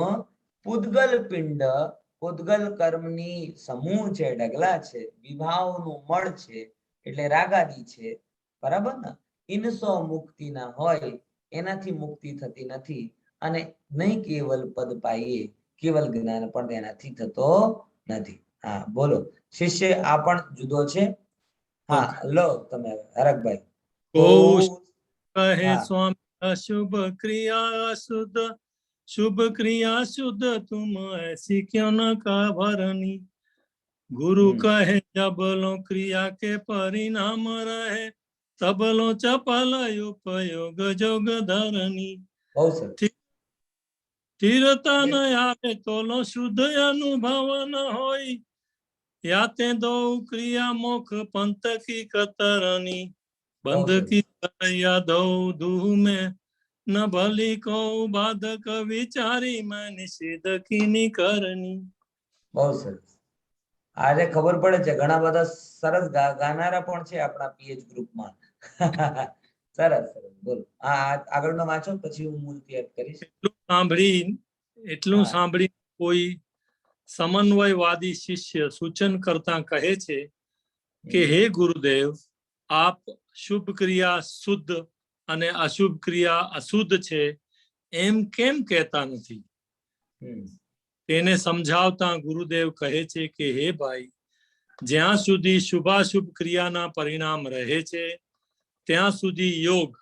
પૂતગલ પિંડ, પૂતગલ કર્મની સમૂહ છે, ઢગલા છે, વિભાવનું મળ છે એટલે રાગાદી છે, બરાબર ને? ઇનસો મુક્તિ ના હોય, એનાથી મુક્તિ થતી નથી, અને નહીં કેવલ પદ પાઈએ, કેવલ જ્ઞાન પણ એનાથી થતો નથી. હા બોલો શિષ્ય, આ પણ જુદો છે. હા લો તમે હરકભાઈ. ગૌ કહે હા. સ્વામી અશુભ ક્રિયા અશુદ્ધ, શુભ ક્રિયા શુદ્ધ તુમ ऐसी क्यों न काभरनी। गुरु कहे जबलो क्रिया के परिणाम रहे, तबलो चपल उपयोग जोग धरनी। બહુ સરસ. સ્થિરતા ન આવે તોલો શુદ્ધ અનુભવ ન હોય, યાતે દો ક્રિયા મુખ પંથ કી કતરની। બંધ કી કરૈયા દો દૂહ में ન ભલી કો બાધક વિચારી मैं નિષેધ કીની કરની। બહુ સરસ. આજે ખબર પડે છે ઘણા બધા સરસ ગાનારા પણ છે આપણા પીએચ ગ્રુપમાં. સરસ સરસ, બોલો. હા, આગળનો વાંચો પછી હું મૂળ તૈયાર કરીશ. એટલું હા. સાંભળી કોઈ સમન્વયવાદી શિષ્ય સૂચન કરતા કહે છે કે હે ગુરુદેવ, આપ શુભ ક્રિયા શુદ્ધ અને અશુભ ક્રિયા અશુદ્ધ છે એમ કેમ કહેતા નથી? તેને સમજાવતા ગુરુદેવ કહે છે કે હે ભાઈ, જ્યાં સુધી શુભાશુભ ક્રિયાના પરિણામ રહે છે ત્યાં સુધી યોગ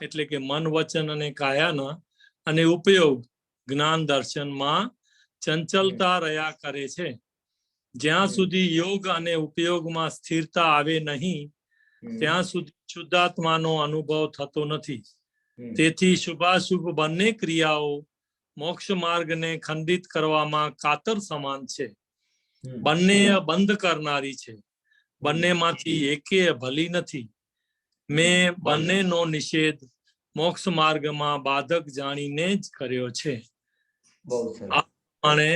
એટલે કે મન વચન અને કાયાના અને ઉપયોગ જ્ઞાન દર્શનમાં ચંચલતા રહ્યા કરે છે। જ્યાં સુધી યોગ અને ઉપયોગમાં સ્થિરતા આવે નહીં ત્યાં સુધી શુદ્ધાત્માનો અનુભવ થતો નથી। તેથી શુભાશુભ બંને ક્રિયાઓ મોક્ષ માર્ગને ખંડિત કરવામાં કાતર સમાન છે। બંને બંધ કરનારી છે। બંનેમાંથી એકે ભલી નથી। મેં બંનેનો નિષેધ મોક્ષ માર્ગમાં બાધક જાણીને જ કર્યો છે। બહુ સરસ. અને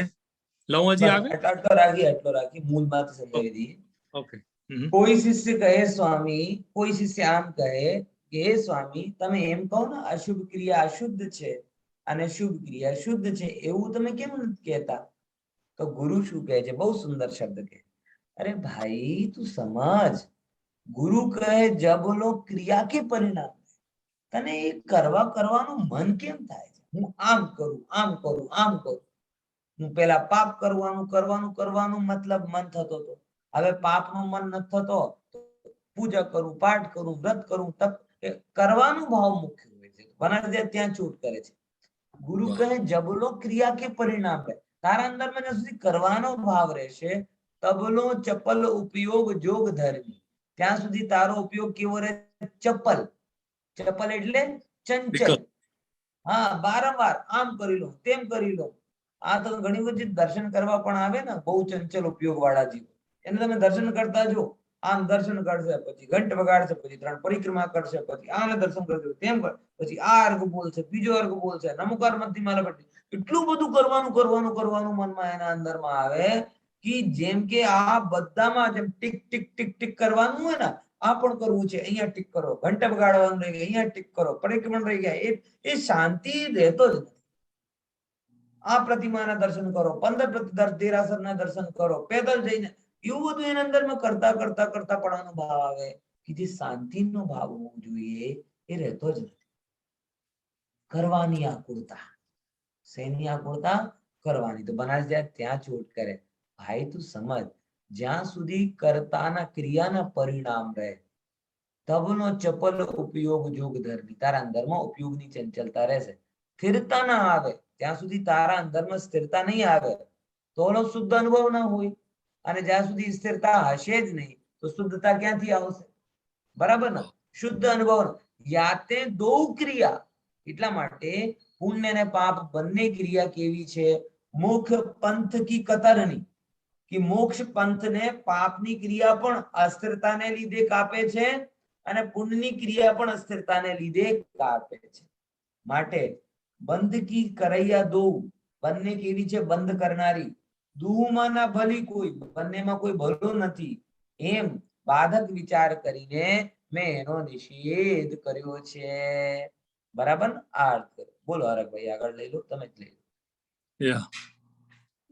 લઉં હજી આગળ? આટલો રાખી મૂળમાંથી સમજાવી દઈએ. ઓકે. કોઈ શિષ્ય કહે સ્વામી, કોઈ શિષ્ય આમ કહે કે હે સ્વામી, તમે એમ કહો ને અશુભ ક્રિયા અશુદ્ધ છે અને શુભ ક્રિયા શુદ્ધ છે, એવું તમે કેમ નથી કહેતા? તો ગુરુ શું કહે છે? બહુ સુંદર શબ્દ કહે, અરે ભાઈ તું સમજ, ગુરુ કહે જબલો ક્રિયા કે પરિણામ, તને એ કરવાનું મન કેમ થાય છે? હું આમ કરું, આમ કરું, આમ કરું. હું પેલા પાપ કરવાનું મતલબ મન થતો હતો, હવે પાપનું મન નથી થતો, પૂજા કરું, પાઠ કરું, વ્રત કરું, તપ કરવાનું ભાવ મુખ્ય હોય છે। બનારસ ત્યાં છૂટ કરે છે। ગુરુ કહે જબલો ક્રિયા કે પરિણામ રહે, તારા અંદરમાં જ્યાં સુધી કરવાનો ભાવ રહેશે, તબલો ચપલ ઉપયોગ જોગ ધર્મી, ત્યાં સુધી તારો ઉપયોગ કેવો રહે? ચપલ। ચપલ એટલે ચંચલ। હા, વારંવાર આમ કરી લો, તેમ કરી લો। આ તો ઘણી બધી દર્શન કરવા પણ આવે ને, બહુ ચંચલ ઉપયોગ વાળા જીવ, એને તમે દર્શન કરતા જો, આમ દર્શન કરશે, પછી ઘંટ વગાડશે, પછી 3 પરિક્રમા કરશે, પછી આને દર્શન કરશે, તેમ પછી આ અર્ઘ બોલશે, બીજો અર્ઘ બોલશે, નમસ્કાર મધ્યમાલા કરશે, એટલું બધું કરવાનું મનમાં એના અંદરમાં આવે કે જેમ કે આ બધામાં જેમ ટીક ટીક ટીક ટીક કરવાનું હોય ને, આ પણ કરવું છે, અહીંયા ટીક કરો, ઘંટા વગાડવાનું રહી ગયા, અહીંયા ટીક કરો, પરિક્રમણ રહી ગયા, એ શાંતિ રહેતો જ નથી। આ પ્રતિમાના દર્શન કરો, 15 દેરાસરના દર્શન કરો, પેદલ જઈને, એવું બધું એના અંદરમાં કરતા પણ અનુભવ આવે કે જે શાંતિનો ભાવ હોવો જોઈએ એ રહેતો જ નથી। કરવાની આકુળતા, શેની આકુળતા? કરવાની। તો બનારસ જાય ત્યાં ચોટ કરે, ભાઈ તું સમજ, જ્યાં સુધી કર્તાના ક્રિયાના પરિણામ રહે, તબનો ચપલ ઉપયોગ જોગ ધર્મી, તારા અંદરમાં ઉપયોગની ચંચલતા રહેશે। સ્થિરતા ના આવે ત્યાં સુધી, તારા અંદરમાં સ્થિરતા નહીં આવે તો શુદ્ધ અનુભવ ના હોય, અને જ્યાં સુધી સ્થિરતા હશે જ નહીં તો શુદ્ધતા ક્યાંથી આવશે? બરાબર ને? શુદ્ધ અનુભવ યાતે દો ક્રિયા, એટલા માટે પુણ્ય અને પાપ બંને ક્રિયા કેવી છે? મુખ પંથ કી કતરની, કે મોક્ષ પંથને પાપની ક્રિયા પણ અસ્થિરતાને લીધે કાપે છે અને પુણ્યની ક્રિયા પણ અસ્થિરતાને લીધે કાપે છે। માટે બંધ કી કરૈયા દો, બંને કેવી છે? બંધ કરનારી। દુહમાં ના ભલી કોઈ, બંનેમાં કોઈ ભલો નથી, એમ બાધક વિચાર કરીને મેં એનો નિષેધ કર્યો છે। બરાબર? આ અર્થ કર્યો। બોલો હરકભાઈ, આગળ લઈ લો, તમે જ લઈ લો।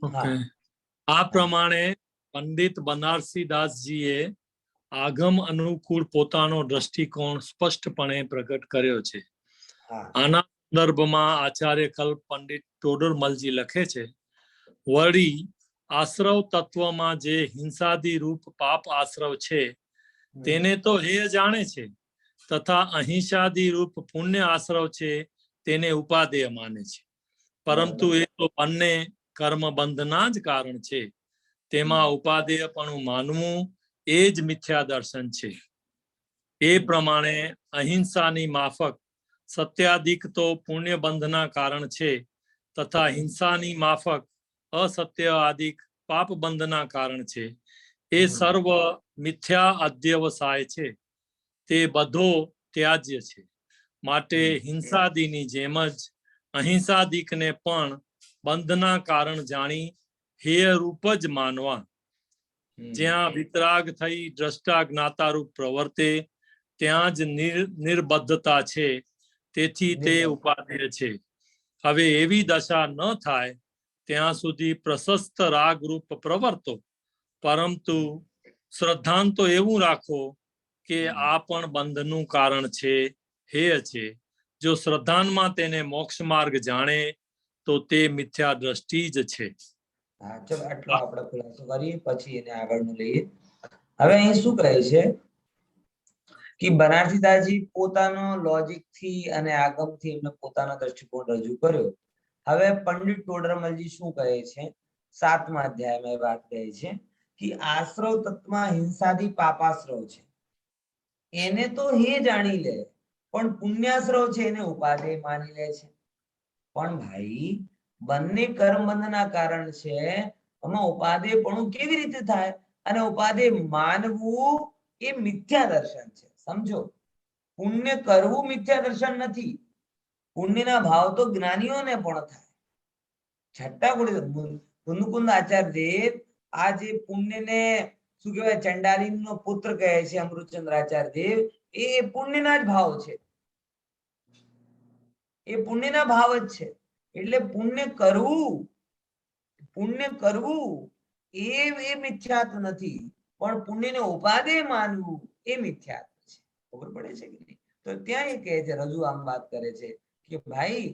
ઓકે। આ પ્રમાણે પંડિત બનારસીદાસજીએ આગમ અનુકૂળ પોતાનો દ્રષ્ટિકોણ સ્પષ્ટપણે પ્રગટ કર્યો છે। આના સંદર્ભમાં આચાર્ય કલ્પ પંડિત ટોડરમલજી લખે છે, વળી આશ્રવ તત્વમાં જે હિંસાદી રૂપ પાપ આશ્રવ છે તેને તો હે જાણે છે, તથા અહિંસાદી રૂપ પુણ્ય આશ્રવ છે તેને ઉપાદેય માને છે. પરંતુ એ તો બંને કર્મ બંધના જ કારણ છે. તેમાં ઉપાદેયપણું માનવું એ જ મિથ્યા દર્શન છે. એ પ્રમાણે અહિંસાની માફક સત્યાધિક તો પુણ્ય બંધના કારણ છે, તથા હિંસાની માફક અસત્ય આદિક પાપ બંધના કારણ છે. એ સર્વ મિથ્યા અધ્યવસાય છે, તે બધો ત્યાજ્ય છે. માટે હિંસાદિની જેમ જ અહિંસાદિકને પણ બંધના કારણ જાણી હેય રૂપ જ માનવા. જ્યાં વિતરાગ થઈ દ્રષ્ટા જ્ઞાતારૂપ પ્રવર્તે ત્યાં જ નિર્બદ્ધતા છે, તેથી તે ઉપાદેય છે. હવે એવી દશા ન થાય ત્યાં સુધી પ્રશસ્ત રાગ રૂપ પ્રવર્તો, પરંતુ શ્રદ્ધાંતો એવું રાખો કે આ પણ બંધનું કારણ છે, હેય છે. જો શ્રદ્ધાનમાં તેને મોક્ષ માર્ગ જાણે તો તે મિથ્યા દ્રષ્ટિ જ છે. હા, ચલો આટલો આપણે ખુલાસો કરીએ, પછી એને આગળનું લઈએ. હવે અહીં શું કહે છે કે બનારસીદાસજી પોતાનો લોજિક થી અને આગમથી એમને પોતાનો દ્રષ્ટિકોણ રજૂ કર્યો. હવે પંડિત ટોડરમલજી શું કહે છે, 7મા અધ્યાયમાં એ વાત કહે છે કે આશ્રવ તત્વમાં હિંસાથી પાપાશ્રવ છે એને તો હે જાણી લે, પણ પુણ્યાશ્રવ છે એને ઉપાદેય માની લે છે. પણ ભાઈ બંને કર્મ બંધના કારણ છે, આમાં ઉપાદેયપણું કેવી રીતે થાય? અને ઉપાદેય માનવું એ મિથ્યા દર્શન છે. સમજો, પુણ્ય કરવું મિથ્યા દર્શન નથી. પુણ્યના ભાવ તો જ્ઞાનીઓને પણ થાય. છઠ્ઠા કુંદકુંદ આચાર્ય દેવ આ જે પુણ્યને શું કહેવાય, ચંડાલીનો પુત્ર કહે છે અમૃતચંદ્ર આચાર્ય દેવ, એ પુણ્યના જ ભાવ છે. એ પુણ્યના ભાવ જ છે. એટલે પુણ્ય કરવું એ મિથ્યાત્વ નથી, પણ પુણ્યને ઉપાદેય માનવું એ મિથ્યાત્વ છે. ખબર પડે છે કે નહીં? તો ત્યાં એ કહે છે, રજૂ આમ વાત કરે છે કે ભાઈ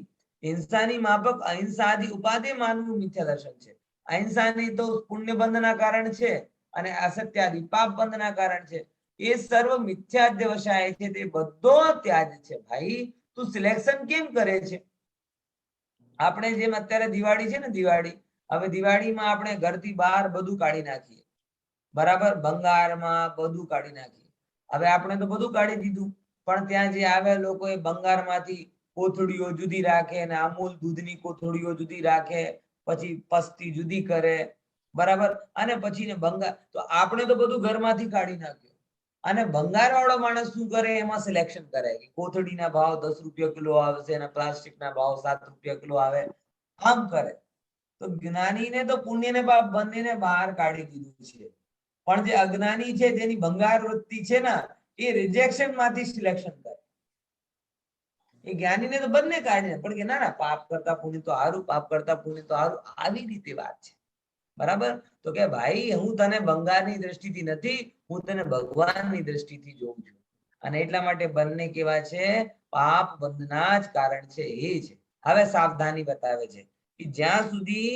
હિંસાની માફક અહિંસાથી ઉપાદેય માનવું મિથ્યા દર્શન છે. અહિંસાની તો પુણ્ય બંધના કારણ છે અને અસત્યાદિ પાપ બંધના કારણ છે. એ સર્વ મિથ્યાધ્યવસાય છે, તે બધો ત્યાજ છે. ભાઈ તું સિલેક્શન કેમ કરે છે? આપણે જેમ અત્યારે દિવાળી છે ને, દિવાળી, હવે દિવાળીમાં આપણે ઘરથી બહાર બધું કાઢી નાખીએ, બરાબર, ભંગારમાં બધું કાઢી નાખીએ. હવે આપણે તો બધું કાઢી દીધું, પણ ત્યાં જે આવે લોકો એ ભંગારમાંથી કોથળીઓ જુદી રાખે અને અમૂલ દૂધની કોથળીઓ જુદી રાખે, પછી પસ્તી જુદી કરે, બરાબર, અને પછી ને ભંગાર. તો આપણે તો બધું ઘરમાંથી કાઢી નાખ્યું, અને ભંગાર વાળો માણસ શું કરે, એમાં સિલેક્શન કરે કે કોથળીના ભાવ 10 રૂપિયા કિલો આવશે અને પ્લાસ્ટિકના ભાવ 7 રૂપિયા કિલો આવે, આમ કરે. તો જ્ઞાનીને તો પુણ્ય ને પાપ બંનેને બહાર કાઢી દીધું છે, પણ જે અજ્ઞાની છે જેની ભંગાર વૃત્તિ છે ને, એ રિજેક્શન માંથી સિલેક્શન કરે. એ જ્ઞાનીને તો બંને કાઢીને, પણ કે ના ના, પાપ કરતા પુણ્ય તો સારું, પાપ કરતા પુણ્ય તો સારું, આવી રીતે વાત છે. બરાબર? તો કે ભાઈ હું તને ભંગારની દ્રષ્ટિથી નથી, હું તને ભગવાનની દ્રષ્ટિથી જોઉં છું. અને એટલા માટે બંને કેવા છે? પાપ બંધના જ કારણ છે, એ છે. હવે સાવધાની બતાવે છે કે જ્યાં સુધી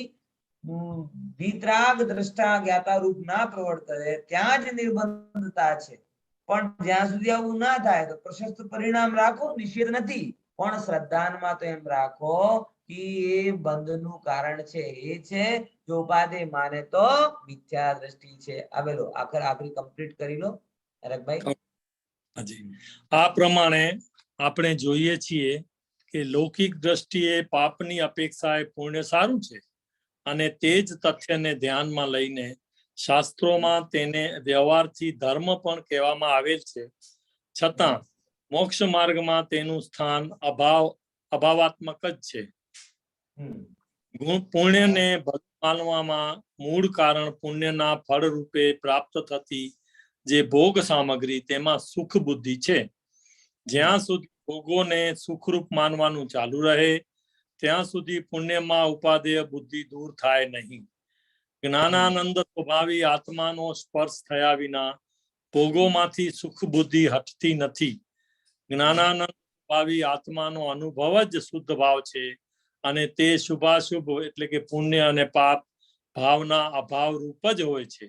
વિતરાગ દ્રષ્ટા જ્ઞાતા રૂપ ના પ્રવર્તે ત્યાં જ નિર્બંધતા છે. પણ જ્યાં સુધી આવું ના થાય તો પ્રશસ્ત પરિણામ રાખો, નિષેધ નથી, પણ શ્રદ્ધાનમાં તો એમ રાખો કે એ બંધનું કારણ છે, એ છે જો ઉપાદેય માને તો મિથ્યા દ્રષ્ટિ છે. હવે લો આખરી કમ્પ્લીટ કરી લો હરકભાઈ. આ પ્રમાણે આપણે જોઈએ છીએ કે લૌકિક દ્રષ્ટિએ પાપની અપેક્ષાએ પુણ્ય સારું છે, અને તે જ તથ્યને ધ્યાનમાં લઈને શાસ્ત્રોમાં તેને વ્યવહારથી ધર્મ પણ કહેવામાં આવેલ છે. છતાં મોક્ષ માર્ગમાં તેનું સ્થાન અભાવાત્મક જ છે. પુણ્યને માનવામાં મૂળ કારણ પુણ્યના ફળ રૂપે પ્રાપ્ત થતી જે ભોગ સામગ્રી, તેમાં સુખ બુદ્ધિ છે. જ્યાં સુધી ભોગોને સુખરૂપ માનવાનું ચાલુ રહે ત્યાં સુધી પુણ્યમાં ઉપાદેય બુદ્ધિ દૂર થાય નહીં. જ્ઞાનાનંદ સ્વભાવી આત્માનો સ્પર્શ થયા વિના ભોગોમાંથી સુખ બુદ્ધિ હટતી નથી. જ્ઞાનાનંદ સ્વભાવી આત્માનો અનુભવ જ શુદ્ધ ભાવ છે, અને તે શુભાશુભ એટલે કે પુણ્ય અને પાપ ભાવના અભાવ રૂપ જ હોય છે.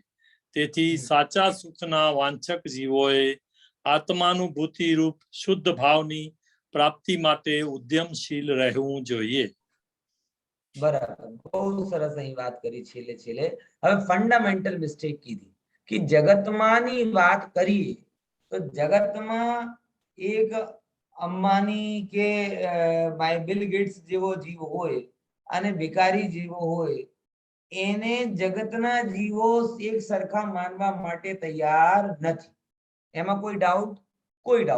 તેથી સાચા સુખના વાંચક જીવોએ આત્માનુભૂતિ રૂપ શુદ્ધ ભાવની પ્રાપ્તિ માટે ઉદ્યમશીલ રહેવું જોઈએ. બરાબર, બહુ સરસ અહીં વાત કરી છેલ્લે. હવે ફંડામેન્ટલ મિસ્ટેક કીધી કે જગતમાંની વાત કરીએ તો જગતમાં એક અંબાની કે બિલ ગેટ્સ જેવો જીવ હોય અને ભિખારી જેવો હોય, એને જગતના જીવો એક સરખા માનવા માટે તૈયાર નથી. એમાં કોઈ ડાઉટ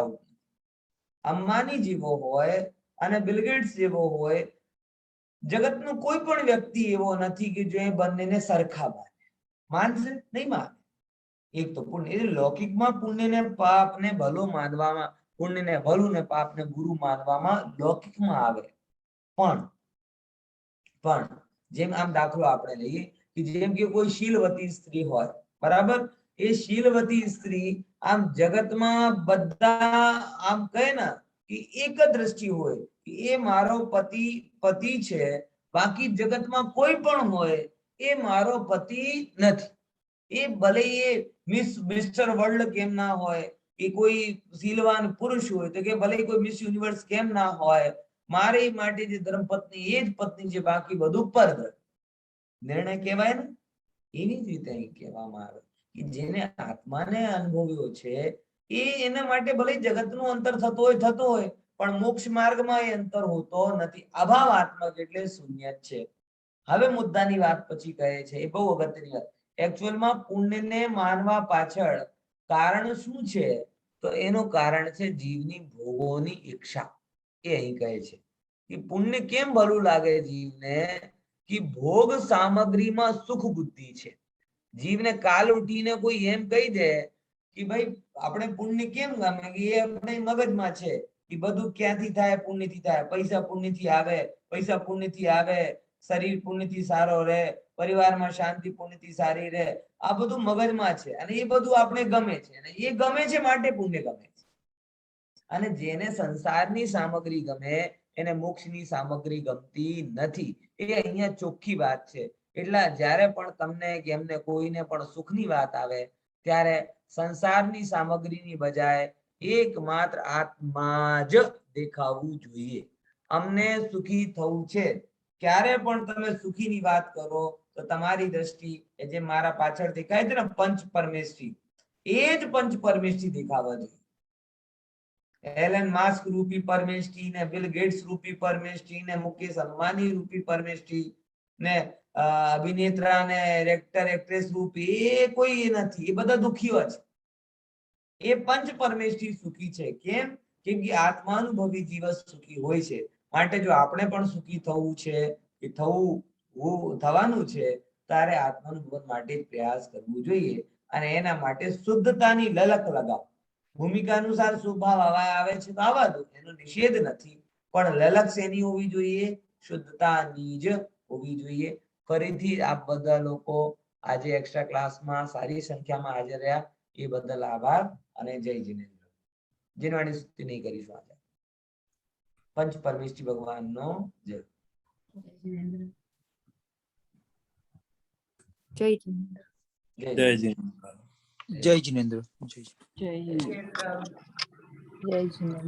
નથી. અંબાની જેવો હોય અને બિલ ગેટ્સ જેવો હોય, જગતનો કોઈ પણ વ્યક્તિ એવો નથી કે જો એ બંનેને સરખા માનશે નહીં માને. એક તો પુણ્ય, લૌકિકમાં પુણ્યને પાપને ભલું માનવામાં, પુણ્યને ભલું ને પાપને ગુરુ માનવામાં લૌકિકમાં આવે. પણ જેમ આમ દાખલો આપણે લઈએ કે જેમ કે કોઈ શીલવતી સ્ત્રી હોય, બરાબર, એ શીલવતી સ્ત્રી આમ જગતમાં બધા આમ કહે ને કે એક જ દ્રષ્ટિ હોય કે એ મારો પતિ છે, બાકી જગતમાં કોઈ પણ હોય એ મારો પતિ નથી. એ ભલે એ મિસ્ટર વર્લ્ડ કેમ ના હોય, કે કોઈ શીલવાન પુરુષ હોય તો કે ભલે કોઈ મિસ યુનિવર્સ કેમ ના હોય, મારી માટે જે ધર્મપત્ની એ જ પત્ની છે, બાકી બધું પરદ્રવ્ય. નિર્ણય કહેવાય ને, એવી જ રીતે અહીં કહેવામાં આવે કે જેને આત્માને અનુભવ્યો છે એ એના માટે ભલે જગતનું અંતર થતું હોય પણ મોક્ષ માર્ગમાં એ અંતર હોતો નથી. અભાવ આત્મક એટલે શૂન્ય છે. હવે મુદ્દાની વાત પછી કહે છે, એ બહુ અગત્યની વાત. એકચ્યુઅલમાં પુણ્યને માનવા પાછળ કારણ શું છે? તો એનું કારણ છે જીવની ભોગોની ઈચ્છા. એ અહીં કહે છે કે પુણ્ય કેમ ભલું લાગે જીવને? કે ભોગ સામગ્રીમાં સુખ બુદ્ધિ છે. જીવને કાલ ઉઠીને કોઈ એમ કહી દે કે ભાઈ આપણે પુણ્ય કેમ ગમે, કે એ આપણે મગજમાં છે કે બધું ક્યાંથી થાય? પુણ્યથી થાય. પૈસા પુણ્યથી આવે, શરીર પુણ્યથી સારો રહે, પરિવારમાં શાંતિ પુણ્યથી સારી રહે. આ બધું મગજમાં છે અને એ બધું આપણે ગમે છે, અને એ ગમે છે માટે પુણ્ય ગમે છે. અને જેને સંસારની સામગ્રી ગમે એને મોક્ષની સામગ્રી ગમતી નથી. એ અહીંયા ચોખ્ખી વાત છે. એટલે જ્યારે પણ તમને કે એમને કોઈને પણ સુખની વાત આવે ત્યારે સંસારની સામગ્રીની બજાય એકમાત્ર આત્મા જ દેખાવું જોઈએ. અમને સુખી થવું છે. ક્યારે પણ તમે સુખીની વાત કરો તો તમારી દ્રષ્ટિ એ જે મારા પાછળ દેખાય છે ને પંચ પરમેષ્ઠી, એ જ પંચ પરમેષ્ઠી દેખાવા જોઈએ. એલન માસ્ક રૂપી પરમેષ્ઠી ને બિલ ગેટ્સ રૂપી પરમેષ્ઠી ને મુકેશ અંબાણી રૂપી પરમેષ્ઠી ને અભિનેત્રા ને એક્ટર એક્ટ્રેસ રૂપી એ કોઈ નથી. એ બધા દુખીઓ છે. એ પંચ પરમેષ્ઠી સુખી છે. કેમ? કેમ કે આત્માનુભવી જીવ સુખી હોય છે. માટે જો આપણે પણ સુખી થવું છે કે થવાનું છે ત્યારે આત્માનુભવ માટે પ્રયાસ કરવો જોઈએ. અને એના માટે શુદ્ધતાની લલક લગાવો. ભૂમિકા અનુસાર સ્વભાવ આવે છે તો આવવા દો, એનો નિષેધ નથી, પણ લલક શેની હોવી જોઈએ? શુદ્ધતાની જ હોવી જોઈએ. ફરીથી આપ બધા લોકો આજે એક્સ્ટ્રા ક્લાસમાં સારી સંખ્યામાં હાજર રહ્યા એ બદલ આભાર અને જય જિનેન્દ્ર. જીનવાણી સ્તુતિ નહીં કરીશું આજે. પંચ પરમેષ્ઠી ભગવાનનો જય. જય જિનેન્દ્ર. જય જિનેન્દ્ર. જય જિનેન્દ્ર. જય જિનેન્દ્ર.